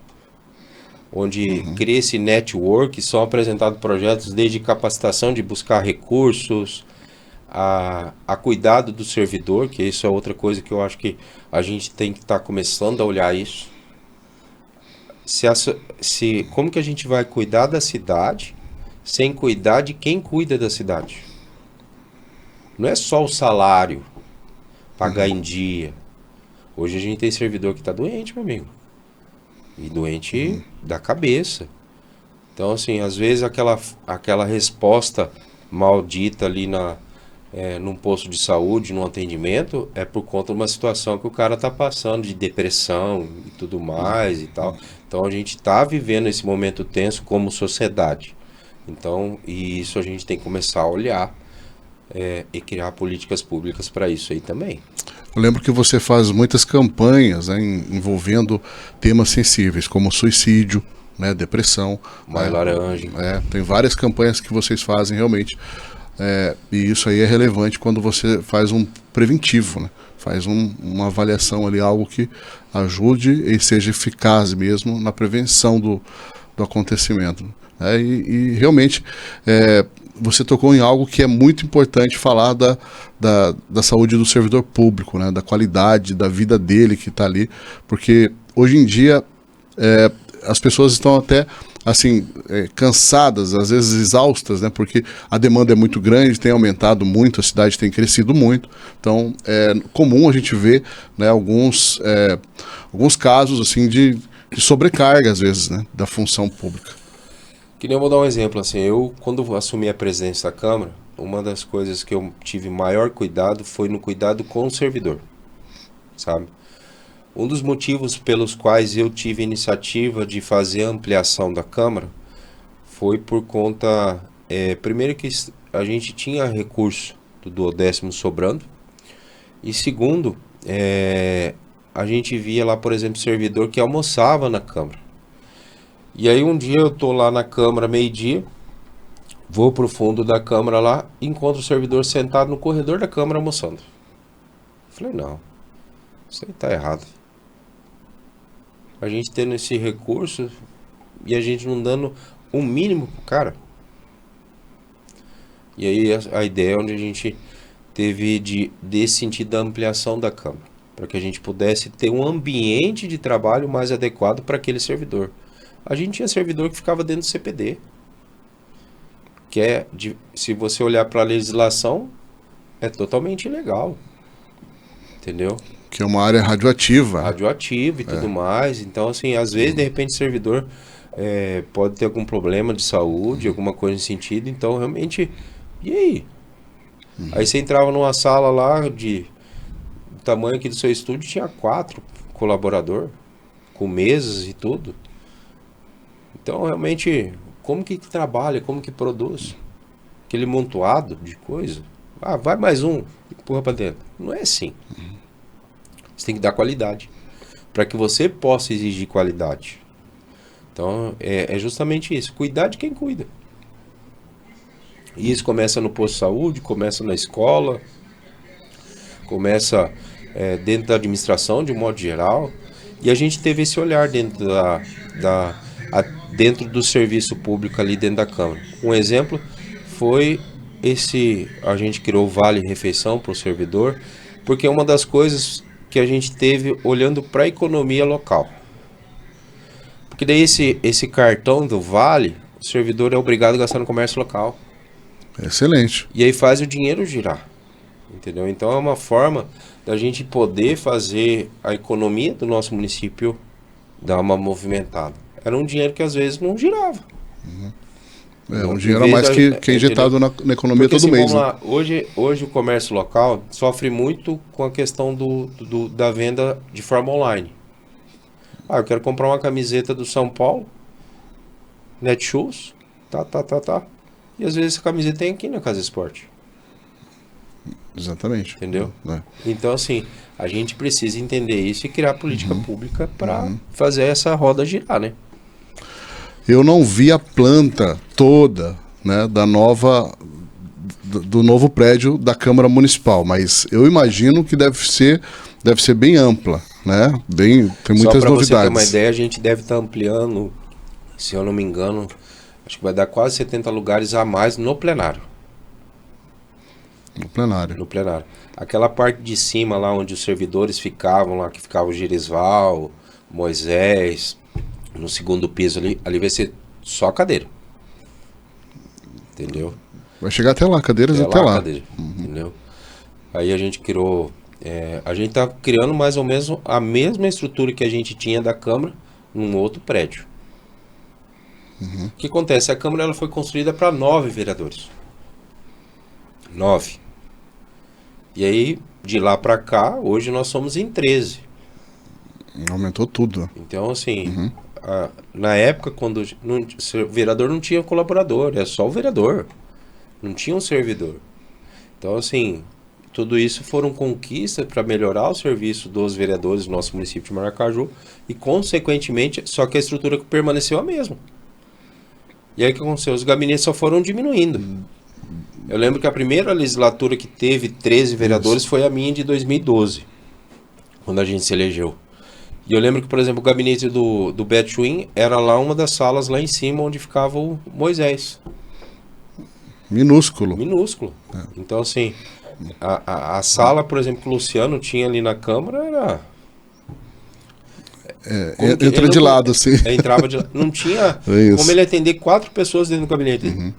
onde cria esse network, são apresentados projetos desde capacitação de buscar recursos, a cuidado do servidor, que isso é outra coisa que eu acho que a gente tem que estar começando a olhar isso. Como que a gente vai cuidar da cidade sem cuidar de quem cuida da cidade? Não é só o salário, pagar em dia. Hoje a gente tem servidor que está doente, meu amigo. E doente da cabeça. Então, assim, às vezes aquela resposta maldita ali num posto de saúde, num atendimento, é por conta de uma situação que o cara tá passando de depressão e tudo mais e tal. Então a gente tá vivendo esse momento tenso como sociedade. Então, e isso a gente tem que começar a olhar e criar políticas públicas para isso aí também. Eu lembro que você faz muitas campanhas, né, envolvendo temas sensíveis, como suicídio, né, depressão. Maio Laranja. Tem várias campanhas que vocês fazem realmente. E isso aí é relevante quando você faz um preventivo, né? Faz uma avaliação ali, algo que ajude e seja eficaz mesmo na prevenção do acontecimento. E realmente você tocou em algo que é muito importante falar da saúde do servidor público, né? Da qualidade da vida dele que está ali, porque hoje em dia as pessoas estão até assim, cansadas, às vezes exaustas, né? Porque a demanda é muito grande, tem aumentado muito, a cidade tem crescido muito. Então, é comum a gente ver, né, alguns casos assim de sobrecarga, às vezes, né, da função pública. Que nem eu vou dar um exemplo, assim, eu quando assumi a presidência da Câmara, uma das coisas que eu tive maior cuidado foi no cuidado com o servidor, sabe? Um dos motivos pelos quais eu tive a iniciativa de fazer a ampliação da Câmara foi por conta, primeiro que a gente tinha recurso do duodécimo sobrando, e segundo, a gente via lá, por exemplo, servidor que almoçava na Câmara. E aí um dia eu tô lá na Câmara, meio-dia, vou pro fundo da Câmara lá, e encontro o servidor sentado no corredor da Câmara almoçando. Falei, não, isso aí tá errado. A gente tendo esse recurso e a gente não dando um mínimo pro cara. E aí a ideia é onde a gente teve desse sentido da ampliação da Câmara, para que a gente pudesse ter um ambiente de trabalho mais adequado para aquele servidor. A gente tinha servidor que ficava dentro do CPD, que se você olhar para a legislação, é totalmente ilegal, entendeu? Que é uma área radioativa. Radioativa e tudo mais. Então, assim, às vezes, de repente, o servidor pode ter algum problema de saúde, alguma coisa nesse sentido. Então, realmente, e aí? Aí você entrava numa sala lá do tamanho aqui do seu estúdio, tinha 4 colaboradores, com mesas e tudo. Então, realmente, como que trabalha, como que produz? Aquele montoado de coisa. Ah, vai mais um, empurra pra dentro. Não é assim. Você tem que dar qualidade, para que você possa exigir qualidade. Então, é justamente isso. Cuidar de quem cuida. E isso começa no posto de saúde, começa na escola, começa dentro da administração, de um modo geral. E a gente teve esse olhar dentro dentro do serviço público ali dentro da Câmara. Um exemplo foi a gente criou o Vale Refeição para o servidor, porque é uma das coisas que a gente teve olhando para a economia local. Porque daí esse cartão do Vale, o servidor é obrigado a gastar no comércio local. Excelente. E aí faz o dinheiro girar. Entendeu? Então é uma forma da gente poder fazer a economia do nosso município dar uma movimentada. Era um dinheiro que às vezes não girava. Um dinheiro a mais que é injetado na economia. Porque, todo mês. Vamos lá, hoje o comércio local sofre muito com a questão da venda de forma online. Eu quero comprar uma camiseta do São Paulo, Netshoes, e às vezes essa camiseta tem aqui na Casa Esporte. Exatamente. Entendeu? Então, assim, a gente precisa entender isso e criar política pública para fazer essa roda girar, né? Eu não vi a planta toda, né, do novo prédio da Câmara Municipal, mas eu imagino que deve ser bem ampla, né? Tem muitas novidades. Só para você ter uma ideia, a gente deve estar ampliando, se eu não me engano, acho que vai dar quase 70 lugares a mais no plenário. No plenário. Aquela parte de cima lá onde os servidores ficavam, lá que ficava o Girisval, Moisés, no segundo piso ali vai ser só cadeira. Entendeu? Vai chegar até lá, cadeiras até lá. Cadeira, entendeu? Aí a gente criou... a gente tá criando mais ou menos a mesma estrutura que a gente tinha da Câmara num outro prédio. O que acontece? A Câmara ela foi construída para 9 vereadores. 9. E aí, de lá para cá, hoje nós somos em 13. Aumentou tudo. Então, assim, na época, quando o vereador não tinha colaborador, é só o vereador. Não tinha um servidor. Então, assim, tudo isso foram conquistas para melhorar o serviço dos vereadores do nosso município de Maracaju e, consequentemente, só que a estrutura permaneceu a mesma. E aí o que aconteceu? Os gabinetes só foram diminuindo. Eu lembro que a primeira legislatura que teve 13 vereadores foi a minha de 2012, quando a gente se elegeu. E eu lembro que, por exemplo, o gabinete do Betwin era lá uma das salas lá em cima onde ficava o Moisés. Minúsculo. Então, assim, a sala, por exemplo, que o Luciano tinha ali na Câmara era... entra de lado, assim. Entrava de lado. Não tinha como ele atender 4 pessoas dentro do gabinete dele.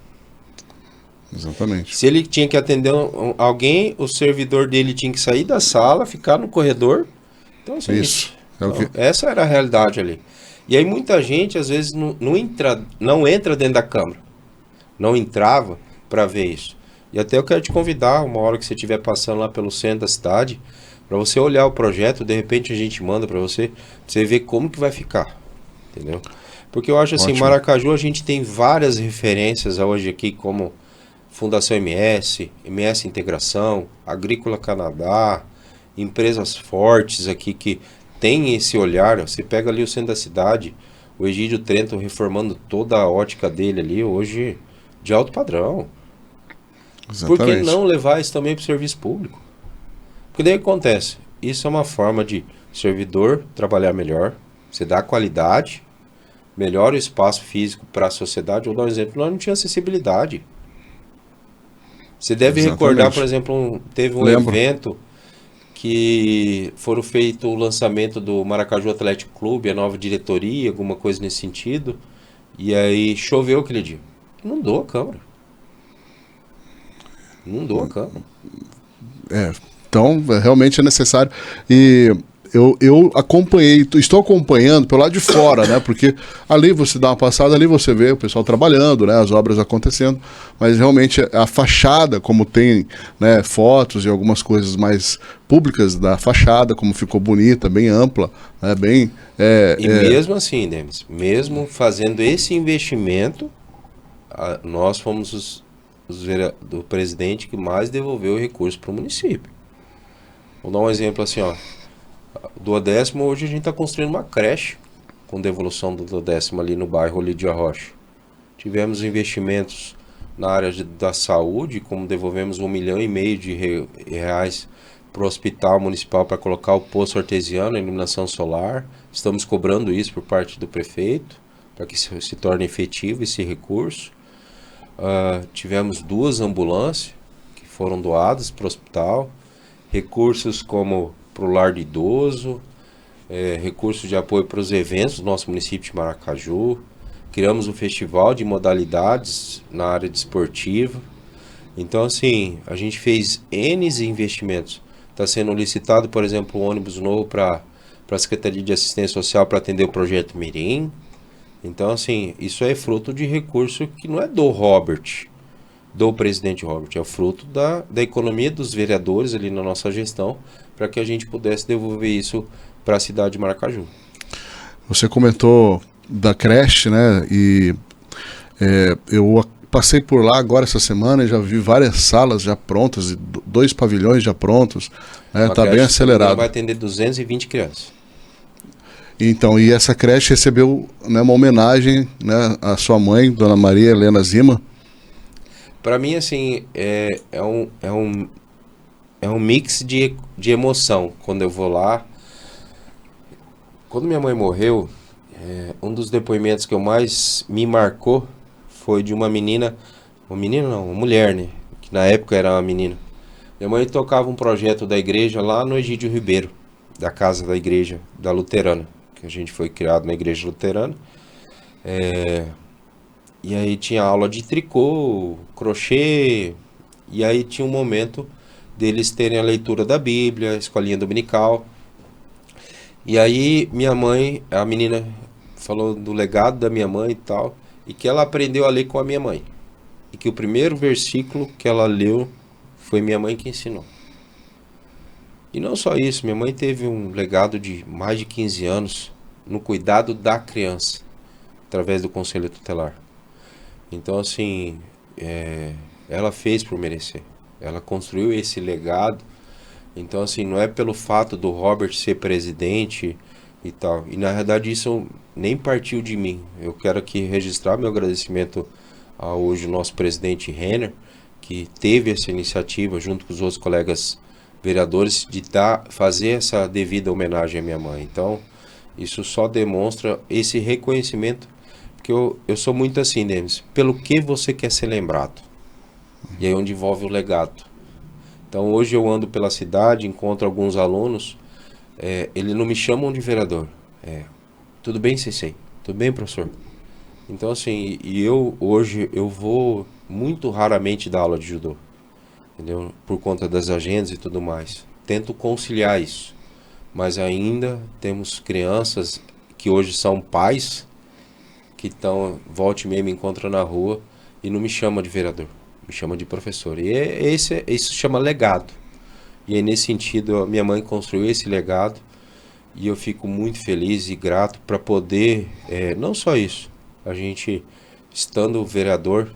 Exatamente. Se ele tinha que atender alguém, o servidor dele tinha que sair da sala, ficar no corredor. Então, assim, essa era a realidade ali. E aí muita gente, às vezes, não entra dentro da Câmara. Não entrava para ver isso. E até eu quero te convidar, uma hora que você estiver passando lá pelo centro da cidade, para você olhar o projeto, de repente a gente manda para você ver como que vai ficar. Entendeu? Porque eu acho assim, Maracaju a gente tem várias referências hoje aqui, como Fundação MS Integração, Agrícola Canadá, empresas fortes aqui que tem esse olhar. Você pega ali o centro da cidade, o Egídio Trento reformando toda a ótica dele ali, hoje de alto padrão. Exatamente. Por que não levar isso também para o serviço público? Porque daí acontece, isso é uma forma de servidor trabalhar melhor, você dá qualidade, melhora o espaço físico para a sociedade. Vou dar um exemplo, nós não tínhamos acessibilidade. Você deve recordar, por exemplo, teve um evento que foram feito o lançamento do Maracaju Atlético Clube, a nova diretoria, alguma coisa nesse sentido, e aí choveu aquele dia. Não dou a câmera. Então, realmente é necessário. E eu estou acompanhando pelo lado de fora, né? Porque ali você dá uma passada, ali você vê o pessoal trabalhando, né? As obras acontecendo, mas realmente a fachada, como tem, né, fotos e algumas coisas mais públicas da fachada, como ficou bonita, bem ampla, né? Mesmo assim, Demis, mesmo fazendo esse investimento, nós fomos do presidente que mais devolveu recursos para o município. Vou dar um exemplo assim, ó. Do Odécimo, hoje a gente está construindo uma creche com devolução do Odécimo ali no bairro Lídia Rocha. Tivemos investimentos na área da saúde, como devolvemos 1,5 milhão de reais o hospital municipal para colocar o poço artesiano, a iluminação solar. Estamos cobrando isso por parte do prefeito, para que se torne efetivo esse recurso. Tivemos 2 ambulâncias que foram doadas para o hospital, recursos como para o lar de idoso, recursos de apoio para os eventos do nosso município de Maracaju. Criamos um festival de modalidades na área desportiva. Então, assim, a gente fez N investimentos. Está sendo licitado, por exemplo, um ônibus novo para a Secretaria de Assistência Social para atender o projeto Mirim. Então, assim, isso é fruto de recurso que não é do Robert, do presidente Robert, é o fruto da economia dos vereadores ali na nossa gestão, para que a gente pudesse devolver isso para a cidade de Maracaju. Você comentou da creche, né? E eu passei por lá agora essa semana e já vi várias salas já prontas, 2 pavilhões já prontos. Está bem acelerado. Vai atender 220 crianças. Então, e essa creche recebeu, né, uma homenagem, né, à sua mãe, Dona Maria Helena Zima. Para mim, assim, é um mix de emoção quando eu vou lá. Quando minha mãe morreu, um dos depoimentos que eu mais me marcou foi de uma mulher, né? Que na época era uma menina. Minha mãe tocava um projeto da igreja lá no Egídio Ribeiro, da casa da igreja da Luterana, que a gente foi criado na igreja luterana. E aí tinha aula de tricô, crochê, e aí tinha um momento deles terem a leitura da Bíblia, a escolinha dominical. E aí minha mãe, a menina falou do legado da minha mãe e tal, e que ela aprendeu a ler com a minha mãe. E que o primeiro versículo que ela leu foi minha mãe que ensinou. E não só isso, minha mãe teve um legado de mais de 15 anos no cuidado da criança, através do Conselho Tutelar. Então, assim, ela fez por merecer. Ela construiu esse legado. Então, assim, não é pelo fato do Robert ser presidente e tal. E, na verdade, isso nem partiu de mim. Eu quero aqui registrar meu agradecimento a hoje o nosso presidente Renner, que teve essa iniciativa, junto com os outros colegas vereadores, de fazer essa devida homenagem à minha mãe. Então, isso só demonstra esse reconhecimento, porque eu sou muito assim, Denis, pelo que você quer ser lembrado. E aí onde envolve o legado. Então hoje eu ando pela cidade, encontro alguns alunos, eles não me chamam de vereador. Tudo bem, Sensei? Tudo bem, professor? Então assim, hoje eu vou muito raramente dar aula de judô, entendeu? Por conta das agendas e tudo mais. Tento conciliar isso. Mas ainda temos crianças que hoje são pais, que estão, volta e meia, me encontram na rua e não me chamam de vereador, me chamam de professor. E isso chama legado. E aí, nesse sentido, a minha mãe construiu esse legado e eu fico muito feliz e grato para poder, não só isso, a gente, estando vereador,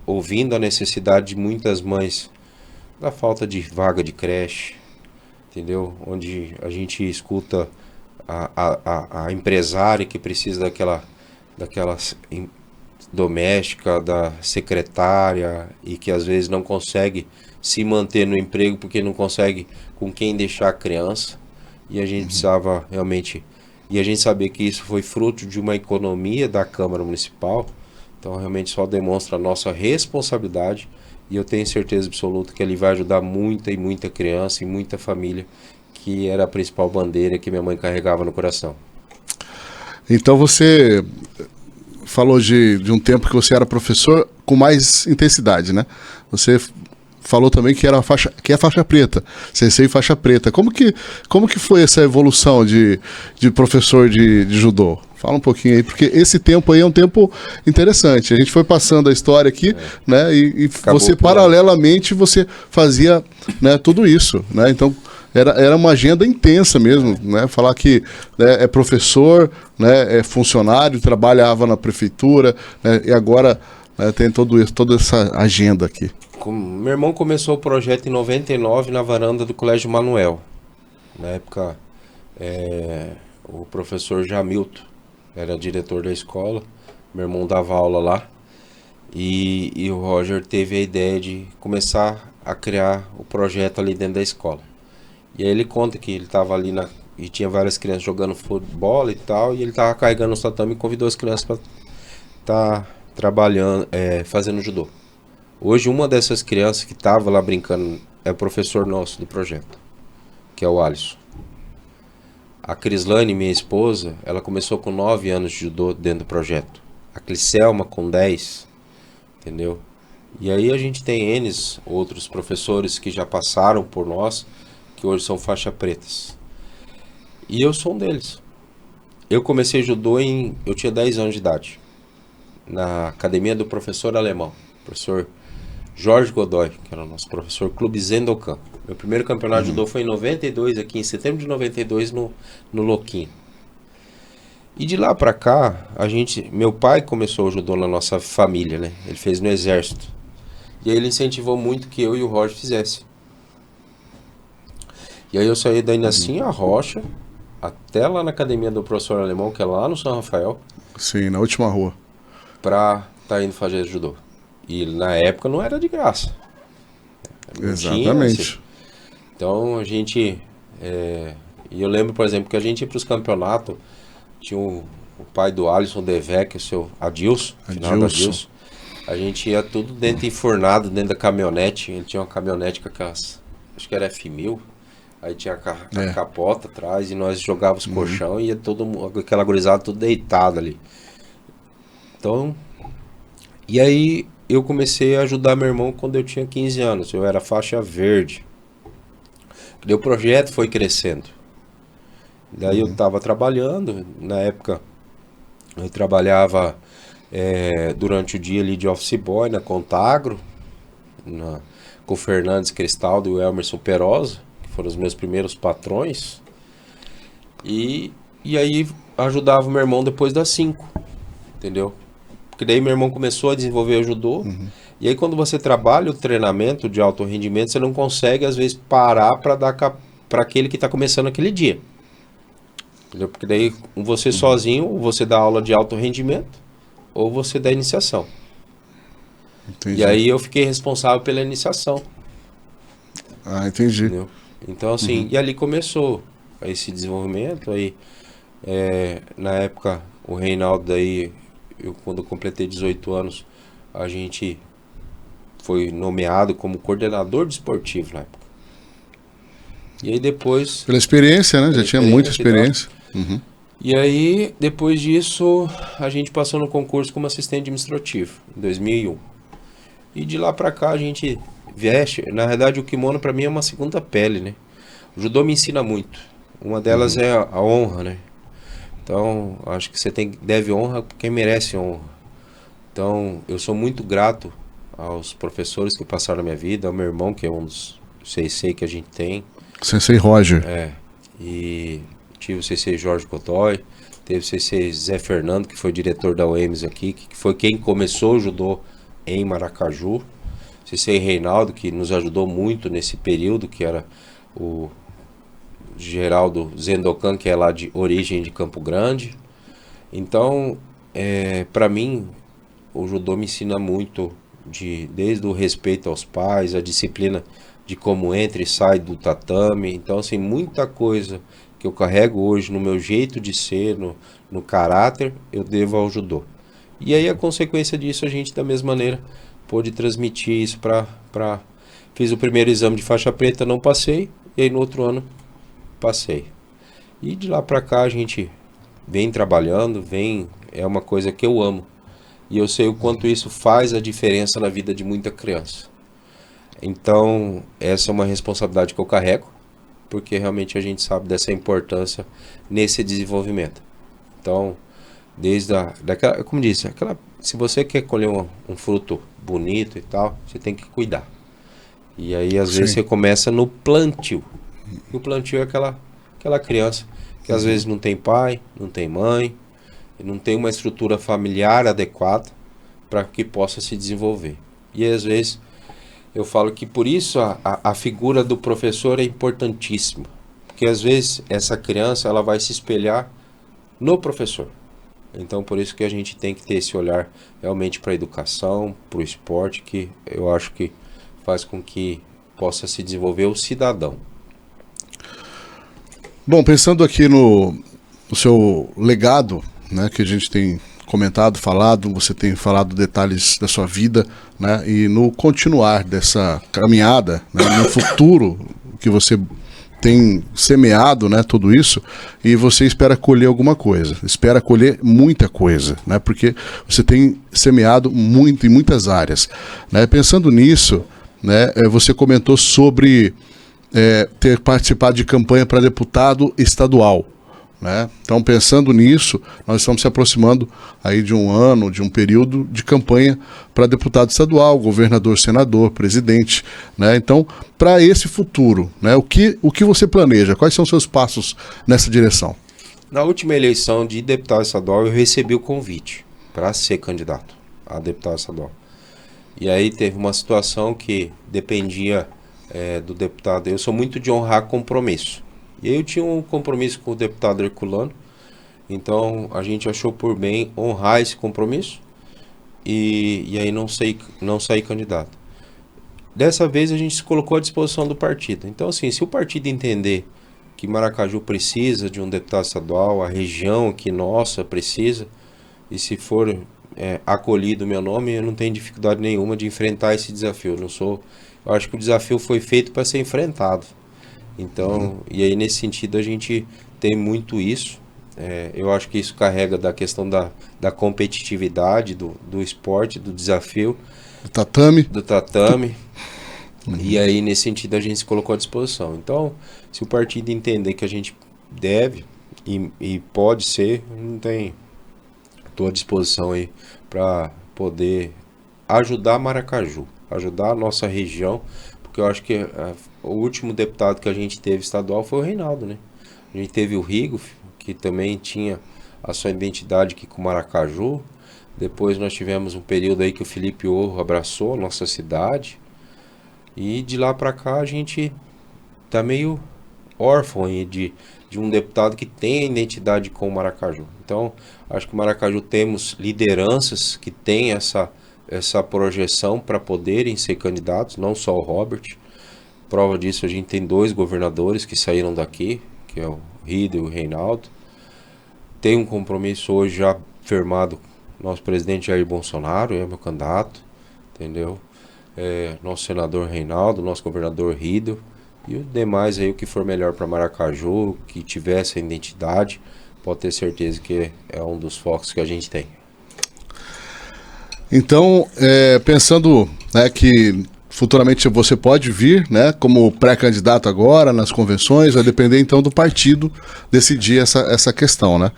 ouvindo a necessidade de muitas mães, da falta de vaga de creche, entendeu? Onde a gente escuta a empresária que precisa daquela doméstica, da secretária, e que às vezes não consegue se manter no emprego porque não consegue com quem deixar a criança. E a gente precisava realmente, e a gente sabia que isso foi fruto de uma economia da Câmara Municipal. Então realmente só demonstra a nossa responsabilidade, e eu tenho certeza absoluta que ele vai ajudar muita e muita criança e muita família, que era a principal bandeira que minha mãe carregava no coração. Então você falou de um tempo que você era professor com mais intensidade, né? Você falou também que é faixa preta, sensei faixa preta. Como que foi essa evolução de professor de judô? Fala um pouquinho aí, porque esse tempo aí é um tempo interessante. A gente foi passando a história aqui, né? E você, paralelamente, você fazia, né, tudo isso, né? Então, era uma agenda intensa mesmo, né? Falar que, né, é professor, né, é funcionário, trabalhava na prefeitura, né, e agora, né, tem toda essa agenda aqui. Meu irmão começou o projeto em 99 na varanda do Colégio Manuel. Na época, o professor Jamilton era diretor da escola, meu irmão dava aula lá, e o Roger teve a ideia de começar a criar o projeto ali dentro da escola. E aí ele conta que ele tava ali e tinha várias crianças jogando futebol e tal, e ele tava carregando o tatame e convidou as crianças para estar trabalhando, fazendo judô. Hoje uma dessas crianças que tava lá brincando é o professor nosso do projeto, que é o Alisson. A Crislane, minha esposa, ela começou com 9 anos de judô dentro do projeto. A Cliselma com 10, entendeu? E aí a gente tem N outros professores que já passaram por nós, que hoje são faixa pretas. E eu sou um deles. Eu comecei judô eu tinha 10 anos de idade, na academia do professor alemão, professor Jorge Godoy, que era o nosso professor, Clube Zendokan. Meu primeiro campeonato de judô foi em 92, aqui em setembro de 92, no Louquinho. E de lá pra cá, meu pai começou o judô na nossa família, né? Ele fez no exército. E aí ele incentivou muito que eu e o Roger fizesse. E aí eu saí da Inacinha Rocha, até lá na academia do professor alemão, que é lá no São Rafael. Sim, na última rua. Pra tá indo fazer judô. E na época não era de graça. Não Exatamente. Então a gente... E eu lembro, por exemplo, que a gente ia pros campeonatos, tinha o pai do Alisson Devec, o seu Adilson, finado Adilson. A gente ia tudo enfornado dentro da caminhonete. Ele tinha uma caminhonete com aquelas... Acho que era F1000. Aí tinha a capota atrás e nós jogávamos colchão e ia aquela gurizada tudo deitada ali. Então... E aí eu comecei a ajudar meu irmão quando eu tinha 15 anos. Eu era faixa verde. E o projeto foi crescendo. Daí eu estava trabalhando. Na época eu trabalhava durante o dia ali de office boy na Contagro, com o Fernandes Cristaldo e o Elmerson Perosa, que foram os meus primeiros patrões. E aí ajudava o meu irmão depois das 5, entendeu? Porque daí meu irmão começou a desenvolver o judô. E aí quando você trabalha o treinamento de alto rendimento, você não consegue às vezes parar para dar para aquele que está começando aquele dia. Entendeu? Porque daí você sozinho, ou você dá aula de alto rendimento, ou você dá iniciação. Entendi. E aí eu fiquei responsável pela iniciação. Ah, entendi. Entendeu? Então assim, e ali começou esse desenvolvimento. Aí na época o Reinaldo daí, quando eu completei 18 anos, a gente foi nomeado como coordenador desportivo na época. E aí depois... Pela experiência, né? Já tinha muita experiência. E aí, depois disso, a gente passou no concurso como assistente administrativo, em 2001. E de lá pra cá a gente veste... Na verdade, o kimono pra mim é uma segunda pele, né? O judô me ensina muito. Uma delas é a honra, né? Então, acho que você deve honra quem merece honra. Então, eu sou muito grato aos professores que passaram na minha vida, ao meu irmão, que é um dos sensei que a gente tem. Sensei Roger. E tive o sensei Jorge Godoy, teve o sensei Zé Fernando, que foi diretor da UEMS aqui, que foi quem começou o judô em Maracaju. O sensei Reinaldo, que nos ajudou muito nesse período, que era o Geraldo Zendokan, que é lá de origem de Campo Grande. Então, para mim, o judô me ensina muito, desde o respeito aos pais, a disciplina de como entra e sai do tatame. Então, assim, muita coisa que eu carrego hoje no meu jeito de ser, no caráter, eu devo ao judô. E aí, a consequência disso, a gente, da mesma maneira, pôde transmitir isso para... Fiz o primeiro exame de faixa preta, não passei, e aí no outro ano, passei. E de lá para cá, a gente vem trabalhando, é uma coisa que eu amo. E eu sei o quanto isso faz a diferença na vida de muita criança. Então, essa é uma responsabilidade que eu carrego, porque realmente a gente sabe dessa importância nesse desenvolvimento. Então, desde daquela, como disse, se você quer colher um fruto bonito e tal, você tem que cuidar. E aí, às vezes, você começa no plantio. E o plantio é aquela criança que às vezes não tem pai, não tem mãe, não tem uma estrutura familiar adequada para que possa se desenvolver. E às vezes eu falo que por isso a figura do professor é importantíssima, porque às vezes essa criança ela vai se espelhar no professor. Então por isso que a gente tem que ter esse olhar realmente para a educação, para o esporte, que eu acho que faz com que possa se desenvolver o cidadão. Bom, pensando aqui no seu legado, né, que a gente tem comentado, falado, você tem falado detalhes da sua vida, né, e no continuar dessa caminhada, né, no futuro que você tem semeado, né, tudo isso, e você espera colher alguma coisa, espera colher muita coisa, né, porque você tem semeado muito em muitas áreas, né. Pensando nisso, né, você comentou sobre ter participado de campanha para deputado estadual, né? Então, pensando nisso, nós estamos se aproximando aí de um ano, de um período de campanha para deputado estadual, governador, senador, presidente, né? Então, para esse futuro, né, o que você planeja? Quais são os seus passos nessa direção? Na última eleição de deputado estadual, eu recebi o convite para ser candidato a deputado estadual. E aí teve uma situação que dependia do deputado. Eu sou muito de honrar compromisso. E aí eu tinha um compromisso com o deputado Herculano. Então a gente achou por bem honrar esse compromisso e aí não sair candidato. Dessa vez a gente se colocou à disposição do partido. Então assim, se o partido entender que Maracaju precisa de um deputado estadual, a região aqui nossa precisa, e se for acolhido o meu nome, eu não tenho dificuldade nenhuma de enfrentar esse desafio. Eu acho que o desafio foi feito para ser enfrentado. Então, e aí nesse sentido a gente tem muito isso. Eu acho que isso carrega da questão da competitividade, do esporte, do desafio. Do tatame. E aí nesse sentido a gente se colocou à disposição. Então, se o partido entender que a gente deve e pode ser, não tem... Estou à disposição aí para poder ajudar Maracaju, ajudar a nossa região, porque eu acho que o último deputado que a gente teve estadual foi o Reinaldo, né? A gente teve o Rigo, que também tinha a sua identidade aqui com Maracaju. Depois nós tivemos um período aí que o Felipe Orro abraçou a nossa cidade. E de lá para cá a gente tá meio órfão aí de um deputado que tem a identidade com o Maracaju. Então, acho que Maracaju temos lideranças que têm essa projeção para poderem ser candidatos, não só o Robert. Prova disso, a gente tem 2 governadores que saíram daqui, que é o Rido e o Reinaldo. Tem um compromisso hoje já firmado, nosso presidente Jair Bolsonaro, é meu candidato, entendeu? Nosso senador Reinaldo, nosso governador Rido. E os demais aí, o que for melhor para Maracaju, que tiver essa identidade, pode ter certeza que é um dos focos que a gente tem. Então, pensando, né, que futuramente você pode vir, né, como pré-candidato agora nas convenções, vai depender então do partido decidir essa questão, né?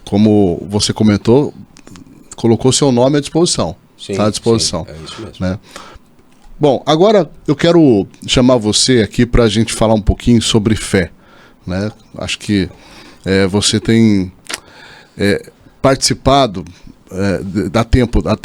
Como você comentou, colocou seu nome à disposição. Está à disposição. Sim, é isso mesmo. Né? Bom, agora eu quero chamar você aqui para a gente falar um pouquinho sobre fé, né? Acho que você tem participado,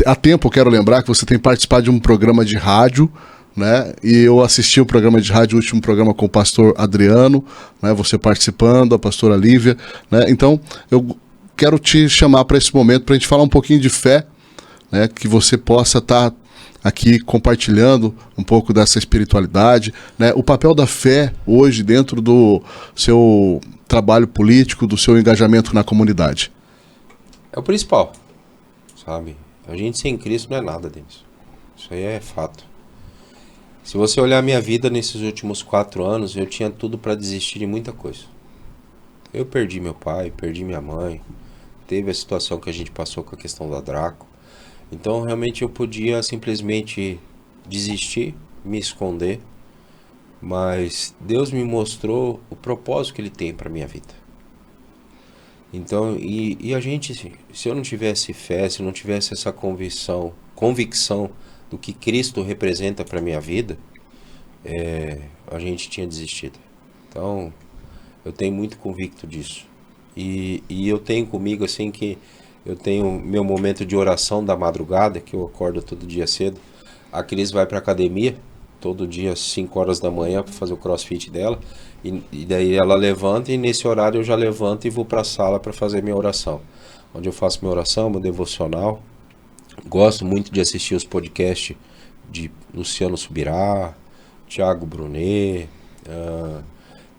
há tempo eu quero lembrar que você tem participado de um programa de rádio, né? E eu assisti o programa de rádio, o último programa com o pastor Adriano, né? Você participando, a pastora Lívia, né? Então eu quero te chamar para esse momento para a gente falar um pouquinho de fé, né? Que você possa estar aqui compartilhando um pouco dessa espiritualidade, né? O papel da fé hoje dentro do seu trabalho político, do seu engajamento na comunidade. É o principal, sabe? A gente sem Cristo não é nada, Denis. Isso aí é fato. Se você olhar a minha vida nesses últimos 4 anos, eu tinha tudo para desistir de muita coisa. Eu perdi meu pai, perdi minha mãe, teve a situação que a gente passou com a questão da Draco. Então, realmente, eu podia simplesmente desistir, me esconder, mas Deus me mostrou o propósito que Ele tem para minha vida. Então, e a gente, se eu não tivesse fé, se eu não tivesse essa convicção do que Cristo representa para minha vida, a gente tinha desistido. Então, eu tenho muito convicto disso. E eu tenho comigo, assim, que eu tenho meu momento de oração da madrugada, que eu acordo todo dia cedo. A Cris vai para academia, todo dia às 5 horas da manhã, para fazer o crossfit dela. E daí ela levanta e nesse horário eu já levanto e vou para a sala para fazer minha oração. Onde eu faço minha oração, meu devocional. Gosto muito de assistir os podcasts de Luciano Subirá, Thiago Brunet.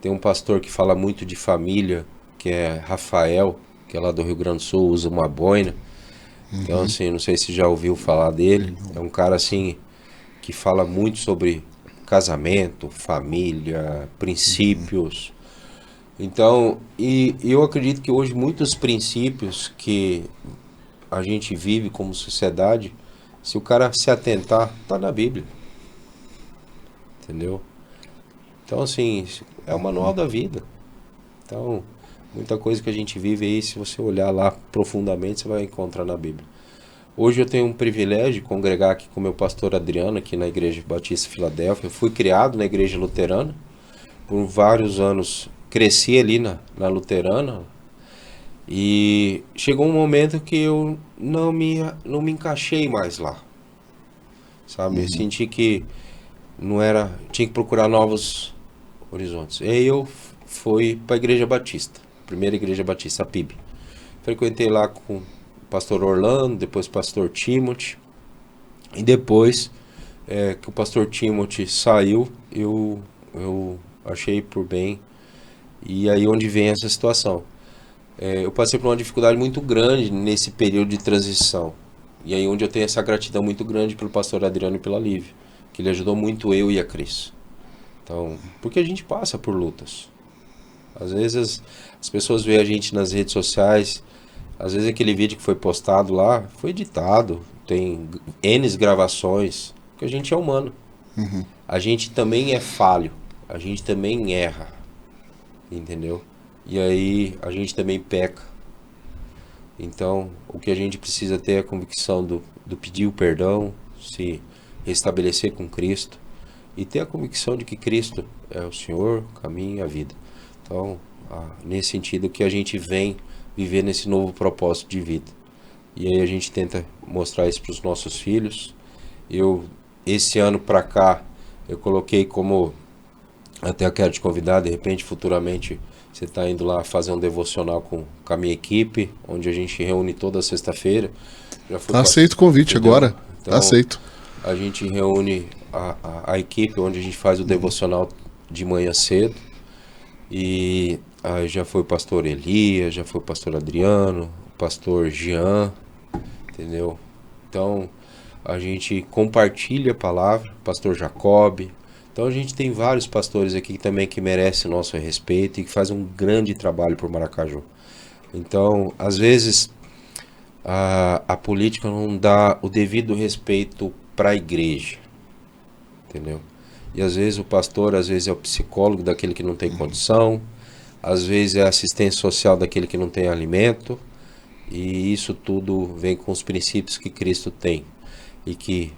Tem um pastor que fala muito de família, que é Rafael, que é lá do Rio Grande do Sul, usa uma boina. Então, assim, não sei se já ouviu falar dele. É um cara, assim, que fala muito sobre casamento, família, princípios. Então, e eu acredito que hoje muitos princípios que a gente vive como sociedade, se o cara se atentar, tá na Bíblia. Entendeu? Então, assim, é o manual da vida. Então, muita coisa que a gente vive aí, se você olhar lá profundamente, você vai encontrar na Bíblia. Hoje eu tenho um privilégio de congregar aqui com o meu pastor Adriano, aqui na Igreja Batista Filadélfia. Eu fui criado na Igreja Luterana, por vários anos cresci ali na Luterana, e chegou um momento que eu não me encaixei mais lá, sabe? Eu senti que não era, tinha que procurar novos horizontes. E aí eu fui para a Igreja Batista, primeira Igreja Batista, a PIB. Frequentei lá com o pastor Orlando, depois o pastor Timothy, e depois que o pastor Timothy saiu, eu achei por bem, e aí onde vem essa situação. Eu passei por uma dificuldade muito grande nesse período de transição, e aí onde eu tenho essa gratidão muito grande pelo pastor Adriano e pela Lívia, que ele ajudou muito eu e a Cris. Então, porque a gente passa por lutas. Às vezes as pessoas veem a gente nas redes sociais, às vezes aquele vídeo que foi postado lá foi editado, tem N gravações, porque a gente é humano. A gente também é falho, a gente também erra, entendeu? E aí a gente também peca. Então, o que a gente precisa ter é a convicção do pedir o perdão, se restabelecer com Cristo, e ter a convicção de que Cristo é o Senhor, o caminho e a vida. Então, nesse sentido que a gente vem viver nesse novo propósito de vida. E aí a gente tenta mostrar isso para os nossos filhos. Esse ano para cá, eu coloquei como, até eu quero te convidar, de repente, futuramente, você está indo lá fazer um devocional com a minha equipe, onde a gente reúne toda sexta-feira. Aceito o convite. Entendeu? Agora, então, aceito. A gente reúne a equipe, onde a gente faz o devocional de manhã cedo. E aí já foi o pastor Elias, já foi o pastor Adriano, o pastor Jean, entendeu? Então, a gente compartilha a palavra, pastor Jacob. Então a gente tem vários pastores aqui também que merecem o nosso respeito e que fazem um grande trabalho por Maracaju. Então, às vezes, a política não dá o devido respeito para a igreja, entendeu? E às vezes o pastor, às vezes é o psicólogo daquele que não tem condição, às vezes é a assistência social daquele que não tem alimento, e isso tudo vem com os princípios que Cristo tem e que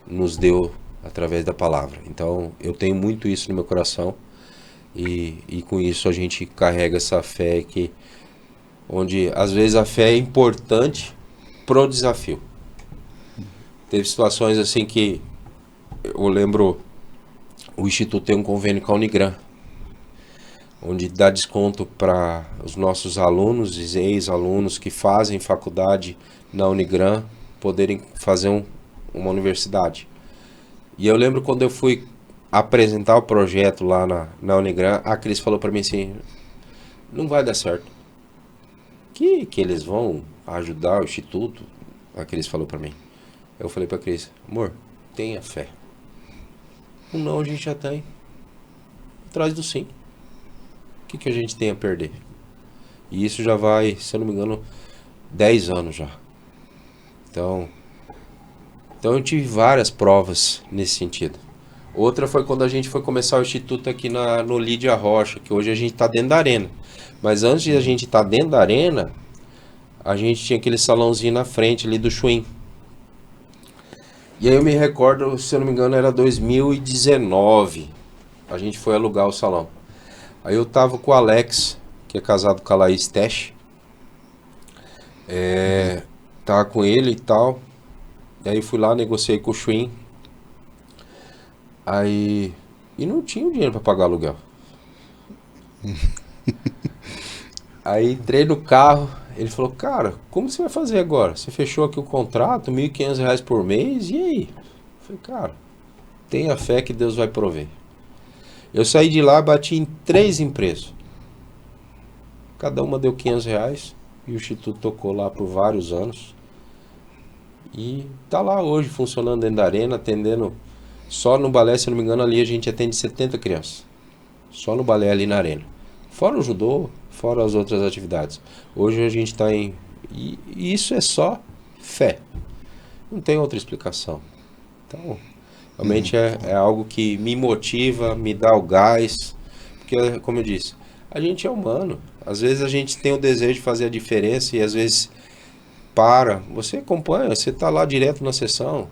nos deu através da palavra. Então eu tenho muito isso no meu coração, e com isso a gente carrega essa fé que, onde às vezes a fé é importante pro desafio. Teve situações assim que eu lembro, o Instituto tem um convênio com a Unigran, onde dá desconto para os nossos alunos e ex-alunos que fazem faculdade na Unigran poderem fazer uma universidade. E eu lembro quando eu fui apresentar o projeto lá na Unigran, a Cris falou para mim assim, não vai dar certo. Que eles vão ajudar o Instituto? A Cris falou para mim. Eu falei para a Cris, amor, tenha fé. O não a gente já tem. Atrás do sim. O que a gente tem a perder? E isso já vai, se eu não me engano, 10 anos já. Então eu tive várias provas nesse sentido. Outra foi quando a gente foi começar o Instituto aqui no Lídia Rocha, que hoje a gente está dentro da arena. Mas antes de a gente estar dentro da arena, a gente tinha aquele salãozinho na frente ali do Chuim. E aí eu me recordo, se eu não me engano, era 2019. A gente foi alugar o salão. Aí eu tava com o Alex, que é casado com a Laís Tesh. Tava com ele e tal. E aí fui lá, negociei com o Chuim. Aí... E não tinha dinheiro para pagar aluguel. Aí entrei no carro, ele falou, cara, como você vai fazer agora? Você fechou aqui o contrato, R$1.500 por mês, e aí? Eu falei, cara, tenha fé que Deus vai prover. Eu saí de lá, bati em 3 empresas. Cada uma deu R$500 e o Instituto tocou lá por vários anos. E tá lá hoje, funcionando dentro da arena, atendendo. Só no balé, se não me engano, ali a gente atende 70 crianças. Só no balé ali na arena. Fora o judô, fora as outras atividades. Hoje a gente está em... E isso é só fé. Não tem outra explicação. Então, realmente é algo que me motiva, me dá o gás. Porque, como eu disse, a gente é humano. Às vezes a gente tem o desejo de fazer a diferença e às vezes para. Você acompanha, você está lá direto na sessão.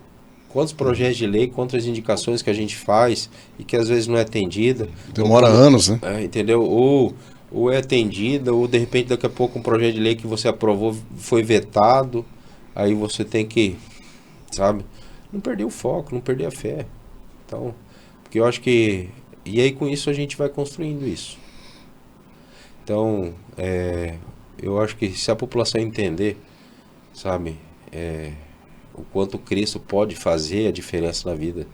Quantos projetos de lei, quantas indicações que a gente faz e que às vezes não é atendida. Demora anos, né? Entendeu? Ou é atendida, ou de repente daqui a pouco um projeto de lei que você aprovou foi vetado. Aí você tem que, sabe, não perder o foco, não perder a fé. Então, porque eu acho que... E aí com isso a gente vai construindo isso. Então, eu acho que se a população entender, sabe, o quanto Cristo pode fazer a diferença na vida,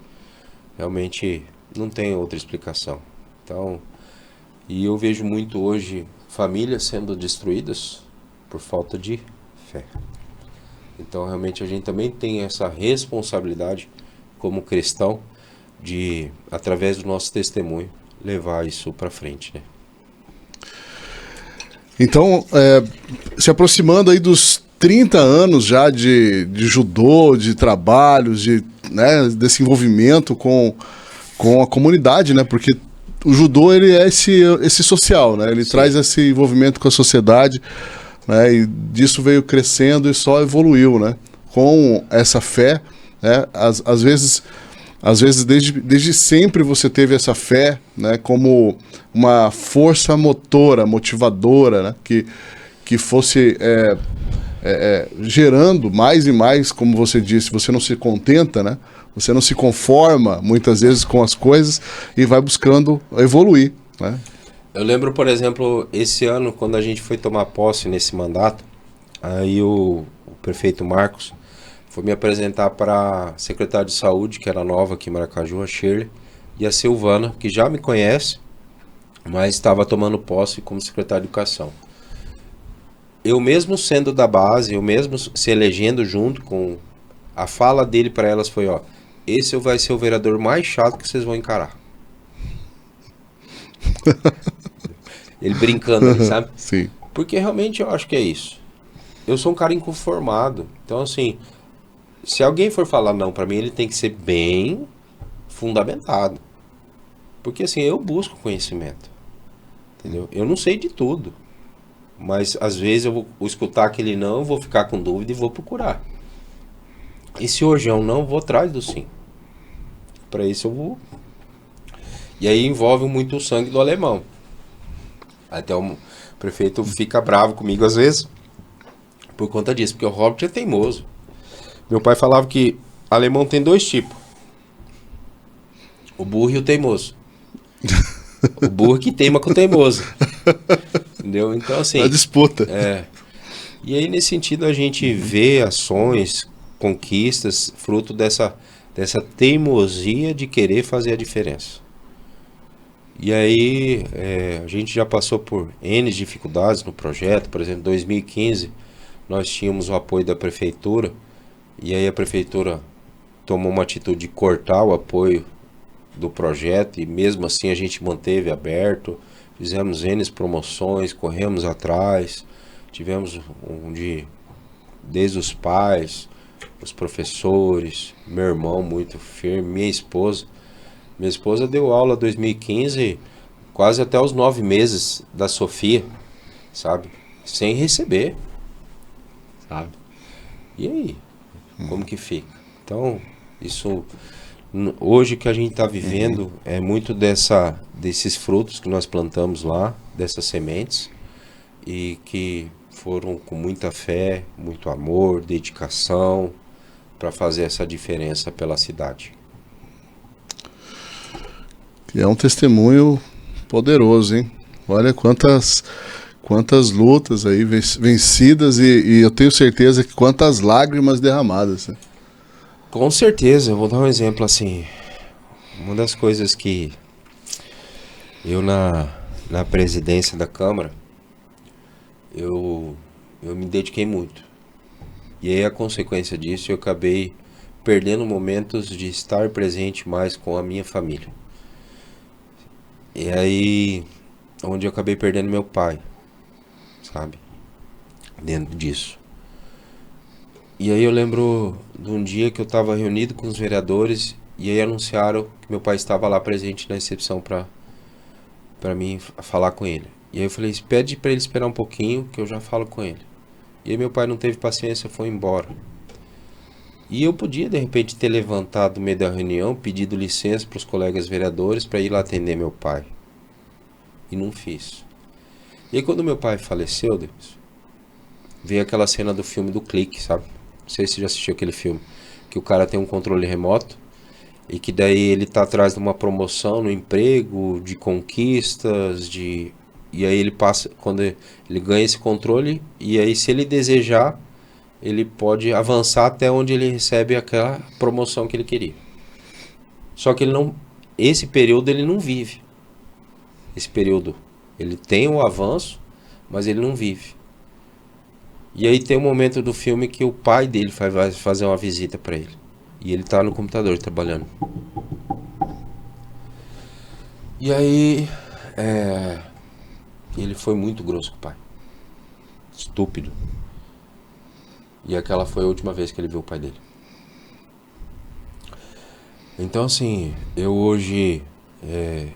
realmente não tem outra explicação. Então, e eu vejo muito hoje famílias sendo destruídas por falta de fé. Então, realmente a gente também tem essa responsabilidade como cristão de, através do nosso testemunho, levar isso para frente, né? Então, se aproximando aí dos 30 anos já de judô, de trabalhos, né, desse envolvimento com a comunidade, né? Porque o judô, ele é esse social, né? Ele traz esse envolvimento com a sociedade, né? E disso veio crescendo e só evoluiu, né? Com essa fé, né? Às vezes desde sempre você teve essa fé, né? Como uma força motora, motivadora, né? Que fosse gerando mais e mais, como você disse, você não se contenta, né? Você não se conforma muitas vezes com as coisas e vai buscando evoluir, né? Eu lembro, por exemplo, esse ano, quando a gente foi tomar posse nesse mandato, aí o prefeito Marcos foi me apresentar para a secretária de saúde, que era nova aqui em Maracaju, a Shirley, e a Silvana, que já me conhece, mas estava tomando posse como secretária de educação. Eu mesmo sendo da base, eu mesmo se elegendo junto com... A fala dele para elas foi, ó, esse vai ser o vereador mais chato que vocês vão encarar. Ele brincando ali, sabe? Sim. Porque realmente eu acho que é isso. Eu sou um cara inconformado. Então, assim, se alguém for falar não pra mim, ele tem que ser bem fundamentado. Porque, assim, eu busco conhecimento. Entendeu? Eu não sei de tudo. Mas, às vezes, eu vou escutar aquele não, eu vou ficar com dúvida e vou procurar. E se hoje é um não, eu vou atrás do sim. Pra isso eu vou... E aí envolve muito o sangue do alemão. Até o prefeito fica bravo comigo às vezes por conta disso, porque o Robert é teimoso. Meu pai falava que alemão tem 2 tipos: o burro e o teimoso. O burro que teima com o teimoso. Entendeu? Então, assim... A disputa. E aí, nesse sentido, a gente vê ações, conquistas, fruto dessa teimosia de querer fazer a diferença. E aí, a gente já passou por N dificuldades no projeto. Por exemplo, em 2015, nós tínhamos o apoio da prefeitura, e aí a prefeitura tomou uma atitude de cortar o apoio do projeto, e mesmo assim a gente manteve aberto, fizemos N promoções, corremos atrás, tivemos desde os pais, os professores, meu irmão muito firme, minha esposa. Minha esposa deu aula em 2015, quase até os 9 meses da Sofia, sabe? Sem receber, sabe? E aí? Como que fica? Então, isso... Hoje que a gente está vivendo é muito desses frutos que nós plantamos lá, dessas sementes, e que foram com muita fé, muito amor, dedicação, para fazer essa diferença pela cidade. É um testemunho poderoso, hein? Olha quantas lutas aí vencidas e eu tenho certeza que quantas lágrimas derramadas, né? Com certeza, eu vou dar um exemplo assim. Uma das coisas que Eu na presidência da Câmara, eu me dediquei muito. E aí a consequência disso, eu acabei perdendo momentos de estar presente mais com a minha família. E aí, onde eu acabei perdendo meu pai, sabe? Dentro disso. E aí eu lembro de um dia que eu estava reunido com os vereadores e aí anunciaram que meu pai estava lá presente na recepção para mim falar com ele. E aí eu falei, pede para ele esperar um pouquinho que eu já falo com ele. E aí meu pai não teve paciência, foi embora. E eu podia de repente ter levantado no meio da reunião, pedido licença para os colegas vereadores para ir lá atender meu pai. E não fiz. E aí quando meu pai faleceu, Deus, veio aquela cena do filme do Clique, sabe? Não sei se você já assistiu aquele filme. Que o cara tem um controle remoto e que daí ele tá atrás de uma promoção no emprego, de conquistas, de... E aí ele passa, quando ele ganha esse controle, e aí se ele desejar, ele pode avançar até onde ele recebe aquela promoção que ele queria. Só que ele não... Esse período ele não vive. Esse período ele tem o avanço, mas ele não vive. E aí tem um momento do filme que o pai dele vai fazer uma visita pra ele. E ele tá no computador trabalhando. E aí ele foi muito grosso com o pai. Estúpido. E aquela foi a última vez que ele viu o pai dele. Então assim, eu hoje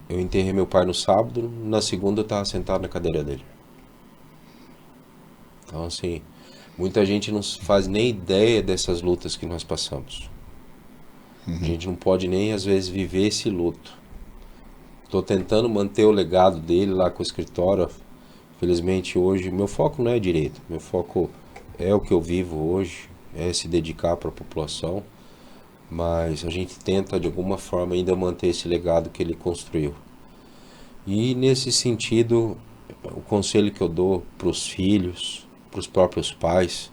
eu enterrei meu pai no sábado, na segunda eu tava sentado na cadeira dele. Então assim, muita gente não faz nem ideia dessas lutas que nós passamos. A gente não pode nem às vezes viver esse luto. Tô tentando manter o legado dele lá com o escritório. Felizmente hoje meu foco não é direito, meu foco é o que eu vivo hoje, é se dedicar para a população, mas a gente tenta de alguma forma ainda manter esse legado que ele construiu. E nesse sentido, o conselho que eu dou para os filhos, para os próprios pais,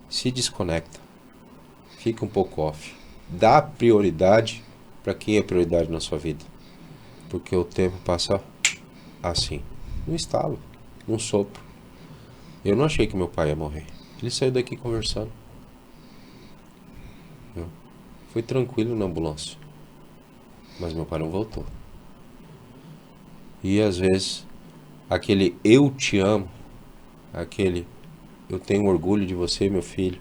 se desconecta, fica um pouco off, dá prioridade para quem é prioridade na sua vida, porque o tempo passa assim, num estalo, num sopro. Eu não achei que meu pai ia morrer. Ele saiu daqui conversando. Foi tranquilo na ambulância. Mas meu pai não voltou. E às vezes, aquele eu te amo, aquele eu tenho orgulho de você, meu filho.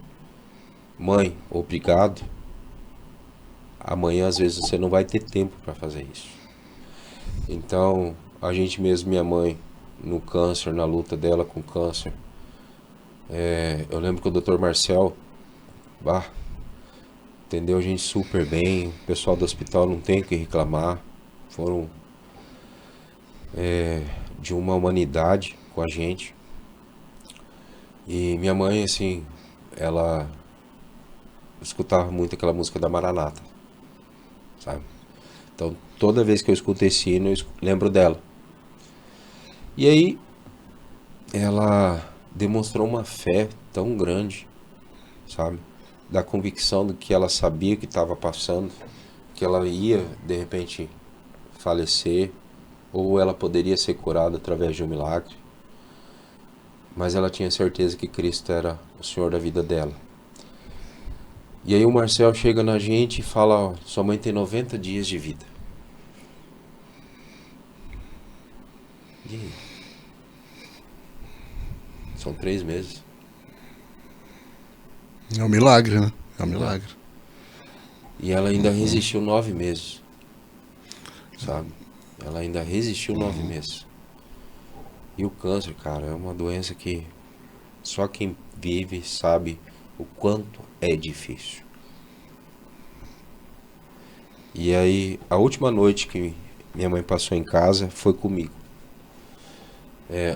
Mãe, obrigado. Amanhã às vezes você não vai ter tempo para fazer isso. Então, a gente mesmo, minha mãe, no câncer, na luta dela com câncer, eu lembro que o Dr. Marcel atendeu a gente super bem, o pessoal do hospital não tem o que reclamar, foram de uma humanidade com a gente. E minha mãe, assim, ela escutava muito aquela música da Maranata, sabe? Então toda vez que eu escuto esse hino, eu lembro dela. E aí ela demonstrou uma fé tão grande, sabe? Da convicção do que ela sabia que estava passando, que ela ia de repente falecer, ou ela poderia ser curada através de um milagre. Mas ela tinha certeza que Cristo era o Senhor da vida dela. E aí o Marcel chega na gente e fala, ó, sua mãe tem 90 dias de vida. E aí? São 3 meses. É um milagre, né? É um milagre. E ela ainda resistiu 9 meses. Sabe? Ela ainda resistiu 9 meses. E o câncer, cara, é uma doença que só quem vive sabe o quanto é difícil. E aí, a última noite que minha mãe passou em casa foi comigo,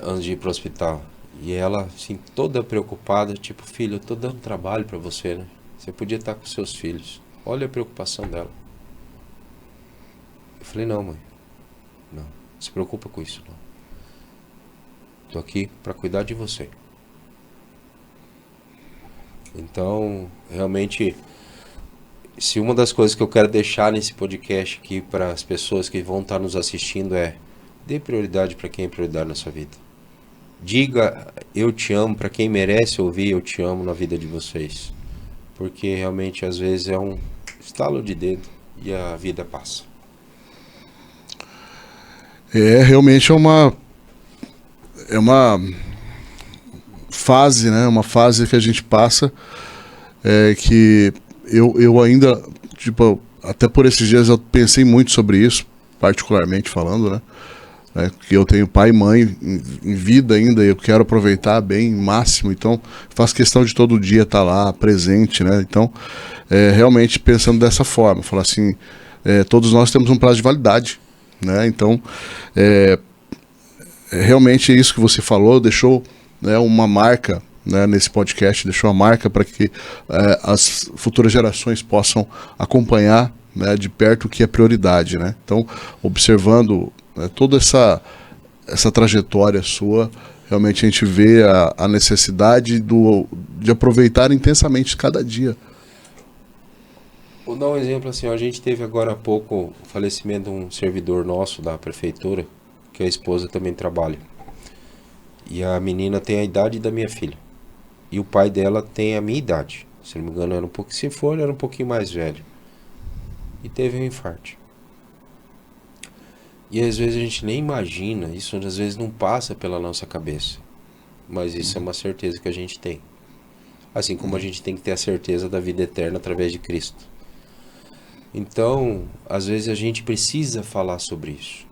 antes de ir pro hospital. E ela, assim, toda preocupada, tipo, filho, eu tô dando trabalho pra você, né? Você podia estar com seus filhos. Olha a preocupação dela. Eu falei, não, mãe. Não, não se preocupa com isso, não. Tô aqui pra cuidar de você. Então, realmente, se uma das coisas que eu quero deixar nesse podcast aqui para as pessoas que vão estar nos assistindo é: Dê prioridade para quem é prioridade na sua vida. Diga eu te amo para quem merece ouvir eu te amo na vida de vocês. Porque realmente às vezes é um estalo de dedo e a vida passa. Realmente é uma fase, né? Uma fase que a gente passa, que eu ainda, tipo, até por esses dias eu pensei muito sobre isso, particularmente falando, né? Que eu tenho pai e mãe em vida ainda e eu quero aproveitar bem, máximo, então faço questão de todo dia estar lá, presente, né? Então, realmente pensando dessa forma, falar assim, todos nós temos um prazo de validade, né? Então, realmente isso que você falou deixou, né, uma marca, né, nesse podcast, deixou a marca para que as futuras gerações possam acompanhar, né, de perto o que é prioridade, né? Então, observando, né, toda essa trajetória sua, realmente a gente vê a necessidade de aproveitar intensamente cada dia. Vou dar um exemplo assim, ó, a gente teve agora há pouco o falecimento de um servidor nosso da prefeitura, que a esposa também trabalha. E a menina tem a idade da minha filha. E o pai dela tem a minha idade. Se não me engano, se for, era um pouquinho mais velho. E teve um infarto. E às vezes a gente nem imagina, isso às vezes não passa pela nossa cabeça. Mas isso é uma certeza que a gente tem. Assim como a gente tem que ter a certeza da vida eterna através de Cristo. Então, às vezes a gente precisa falar sobre isso.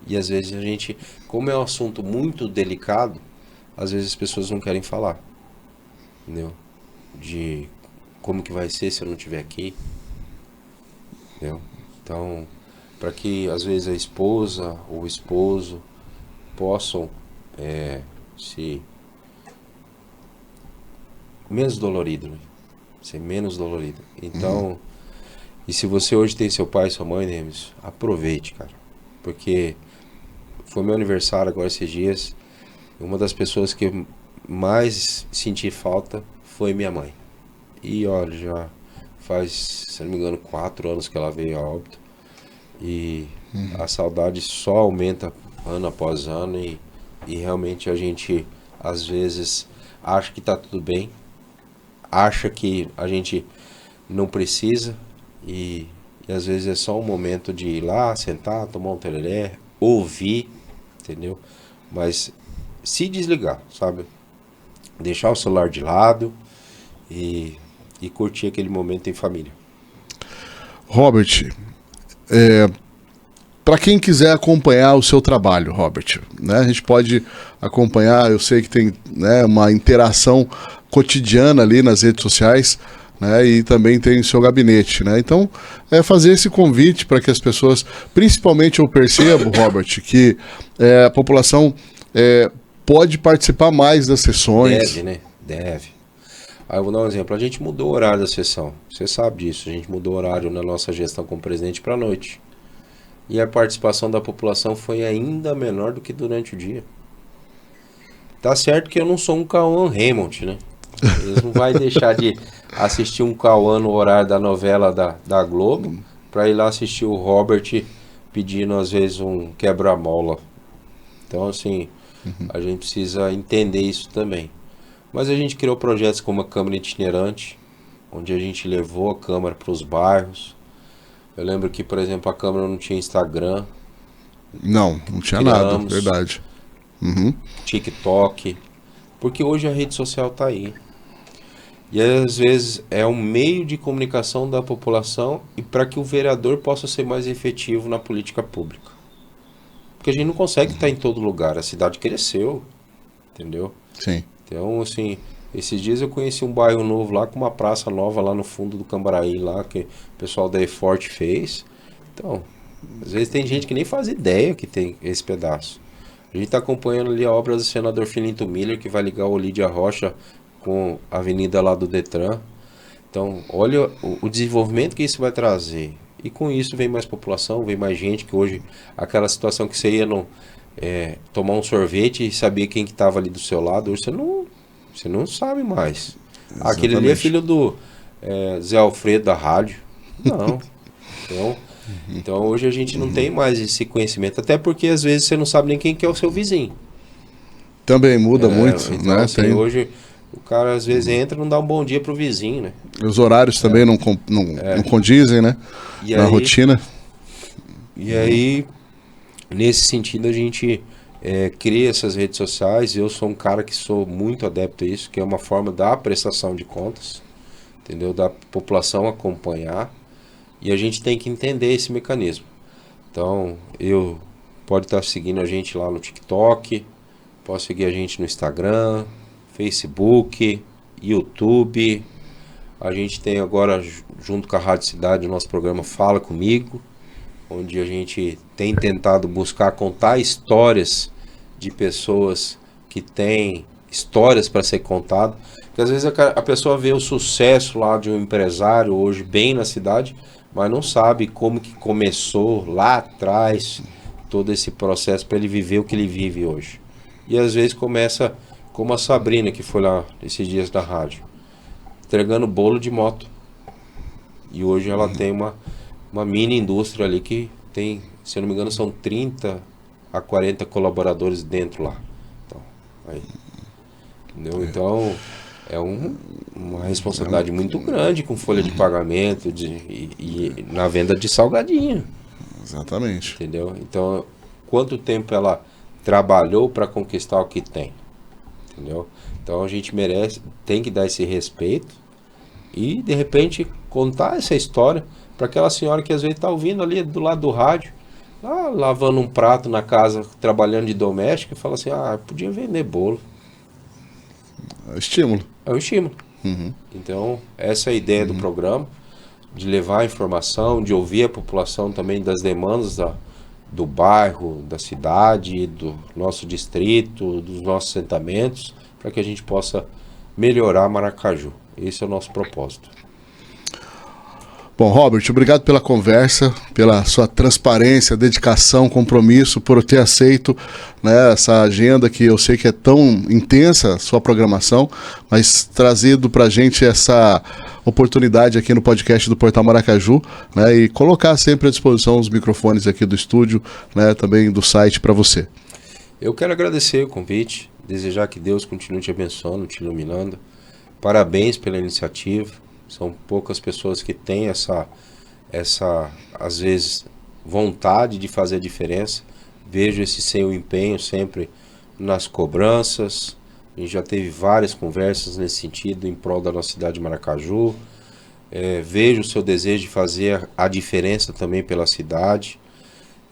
E às vezes a gente, como é um assunto muito delicado, às vezes as pessoas não querem falar. Entendeu? De como que vai ser se eu não estiver aqui. Entendeu? Então, para que às vezes a esposa ou o esposo possam se menos dolorido, né? Ser menos dolorido. Então, e se você hoje tem seu pai e sua mãe, Nemes, aproveite, cara. Porque foi meu aniversário agora esses dias. Uma das pessoas que eu mais senti falta foi minha mãe. E olha, já faz, se não me engano, 4 anos que ela veio a óbito. E a saudade só aumenta ano após ano. E realmente a gente, às vezes, acha que tá tudo bem. Acha que a gente não precisa. E às vezes é só um momento de ir lá, sentar, tomar um tereré, ouvir, entendeu? Mas se desligar, sabe? Deixar o celular de lado e curtir aquele momento em família. Robert, para quem quiser acompanhar o seu trabalho, Robert, né, a gente pode acompanhar, eu sei que tem, né, uma interação cotidiana ali nas redes sociais, né, e também tem o seu gabinete, né? Então, fazer esse convite para que as pessoas, principalmente eu percebo, Robert, que a população pode participar mais das sessões. Deve, né? Deve. Aí eu vou dar um exemplo. A gente mudou o horário da sessão. Você sabe disso. A gente mudou o horário na nossa gestão como presidente para a noite. E a participação da população foi ainda menor do que durante o dia. Tá certo que eu não sou um Cauã Raymond, né? Eles não vai deixar de assistir um Cauã no horário da novela da Globo para ir lá assistir o Robert pedindo às vezes um quebra-mola. Então assim, a gente precisa entender isso também. Mas a gente criou projetos como a Câmara Itinerante, onde a gente levou a Câmara para os bairros. Eu lembro que, por exemplo, a Câmara não tinha Instagram. Não tinha nada, verdade. TikTok. Porque hoje a rede social está aí. E às vezes é um meio de comunicação da população e para que o vereador possa ser mais efetivo na política pública. Porque a gente não consegue estar em todo lugar. A cidade cresceu, entendeu? Sim. Então, assim, esses dias eu conheci um bairro novo lá com uma praça nova lá no fundo do Cambaraí, lá que o pessoal da E-Forte fez. Então, às vezes tem gente que nem faz ideia que tem esse pedaço. A gente está acompanhando ali a obra do senador Filinto Miller, que vai ligar o Olídia Rocha com a avenida lá do Detran. Então, olha o desenvolvimento que isso vai trazer. E com isso vem mais população, vem mais gente, que hoje, aquela situação que você ia tomar um sorvete e sabia quem que estava ali do seu lado, hoje você não sabe mais. Aquele ali é filho do Zé Alfredo da rádio. Não. Então, Então hoje a gente não tem mais esse conhecimento, até porque às vezes você não sabe nem quem que é o seu vizinho. Também muda muito, então, né? Assim, hoje o cara às vezes entra e não dá um bom dia pro vizinho, né? Os horários também não condizem, né? Na rotina. E aí, nesse sentido, a gente cria essas redes sociais. Eu sou um cara que sou muito adepto a isso, que é uma forma da prestação de contas, entendeu? Da população acompanhar. E a gente tem que entender esse mecanismo. Então, pode estar seguindo a gente lá no TikTok, pode seguir a gente no Instagram, Facebook, YouTube. A gente tem agora, junto com a Rádio Cidade, o nosso programa Fala Comigo, onde a gente tem tentado buscar contar histórias de pessoas que têm histórias para ser contadas. Porque às vezes a pessoa vê o sucesso lá de um empresário hoje bem na cidade, mas não sabe como que começou lá atrás todo esse processo para ele viver o que ele vive hoje. E às vezes começa como a Sabrina, que foi lá esses dias da rádio, entregando bolo de moto. E hoje ela tem uma mini indústria ali que tem, se eu não me engano, são 30 a 40 colaboradores dentro lá. Então, aí. Entendeu? Então, é uma responsabilidade muito grande com folha de pagamento e na venda de salgadinho. Exatamente. Entendeu? Então, quanto tempo ela trabalhou para conquistar o que tem? Entendeu? Então, a gente tem que dar esse respeito e, de repente, contar essa história para aquela senhora que às vezes está ouvindo ali do lado do rádio, lá, lavando um prato na casa, trabalhando de doméstica, e fala assim, podia vender bolo. É estímulo. É um estímulo. Uhum. Então, essa é a ideia do programa, de levar a informação, de ouvir a população também das demandas do bairro, da cidade, do nosso distrito, dos nossos assentamentos, para que a gente possa melhorar Maracaju. Esse é o nosso propósito. Bom, Robert, obrigado pela conversa, pela sua transparência, dedicação, compromisso, por ter aceito, né, essa agenda que eu sei que é tão intensa, sua programação, mas trazido para a gente essa oportunidade aqui no podcast do Portal Maracaju, né, e colocar sempre à disposição os microfones aqui do estúdio, né, também do site para você. Eu quero agradecer o convite, desejar que Deus continue te abençoando, te iluminando. Parabéns pela iniciativa. São poucas pessoas que têm essa, às vezes, vontade de fazer a diferença. Vejo esse seu empenho sempre nas cobranças. A gente já teve várias conversas nesse sentido em prol da nossa cidade de Maracaju. Vejo o seu desejo de fazer a diferença também pela cidade.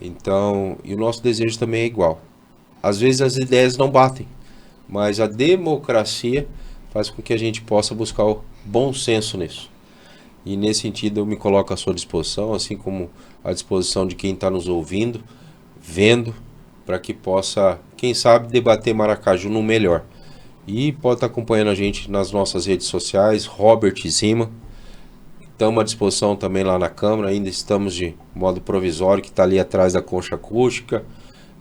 Então, e o nosso desejo também é igual. Às vezes as ideias não batem, mas a democracia faz com que a gente possa buscar o bom senso nisso. E nesse sentido eu me coloco à sua disposição, assim como à disposição de quem está nos ouvindo, vendo, para que possa, quem sabe, debater Maracaju no melhor. E pode estar acompanhando a gente nas nossas redes sociais, Robert Zima. Estamos à disposição também lá na Câmara, ainda estamos de modo provisório, que está ali atrás da concha acústica.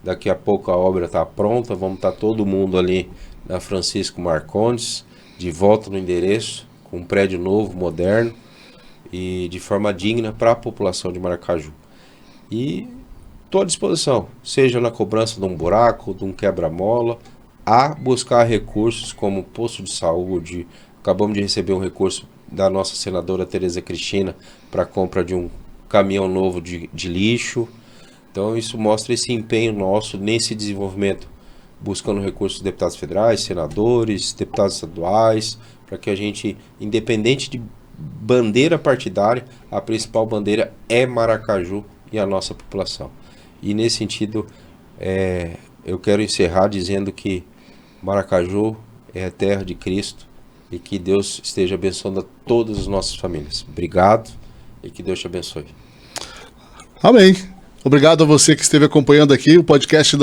Daqui a pouco a obra está pronta, vamos estar todo mundo ali na Francisco Marcondes, de volta no endereço, com um prédio novo, moderno e de forma digna para a população de Maracaju. E estou à disposição, seja na cobrança de um buraco, de um quebra-mola, a buscar recursos como posto de saúde. Acabamos de receber um recurso da nossa senadora Tereza Cristina para a compra de um caminhão novo de lixo. Então isso mostra esse empenho nosso nesse desenvolvimento, buscando recursos dos deputados federais, senadores, deputados estaduais, para que a gente, independente de bandeira partidária, a principal bandeira é Maracaju e a nossa população. E nesse sentido, eu quero encerrar dizendo que Maracaju é a terra de Cristo e que Deus esteja abençoando a todas as nossas famílias. Obrigado e que Deus te abençoe. Amém. Obrigado a você que esteve acompanhando aqui o podcast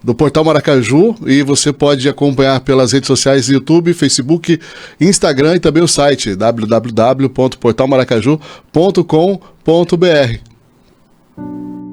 do Portal Maracaju, e você pode acompanhar pelas redes sociais YouTube, Facebook, Instagram e também o site www.portalmaracaju.com.br.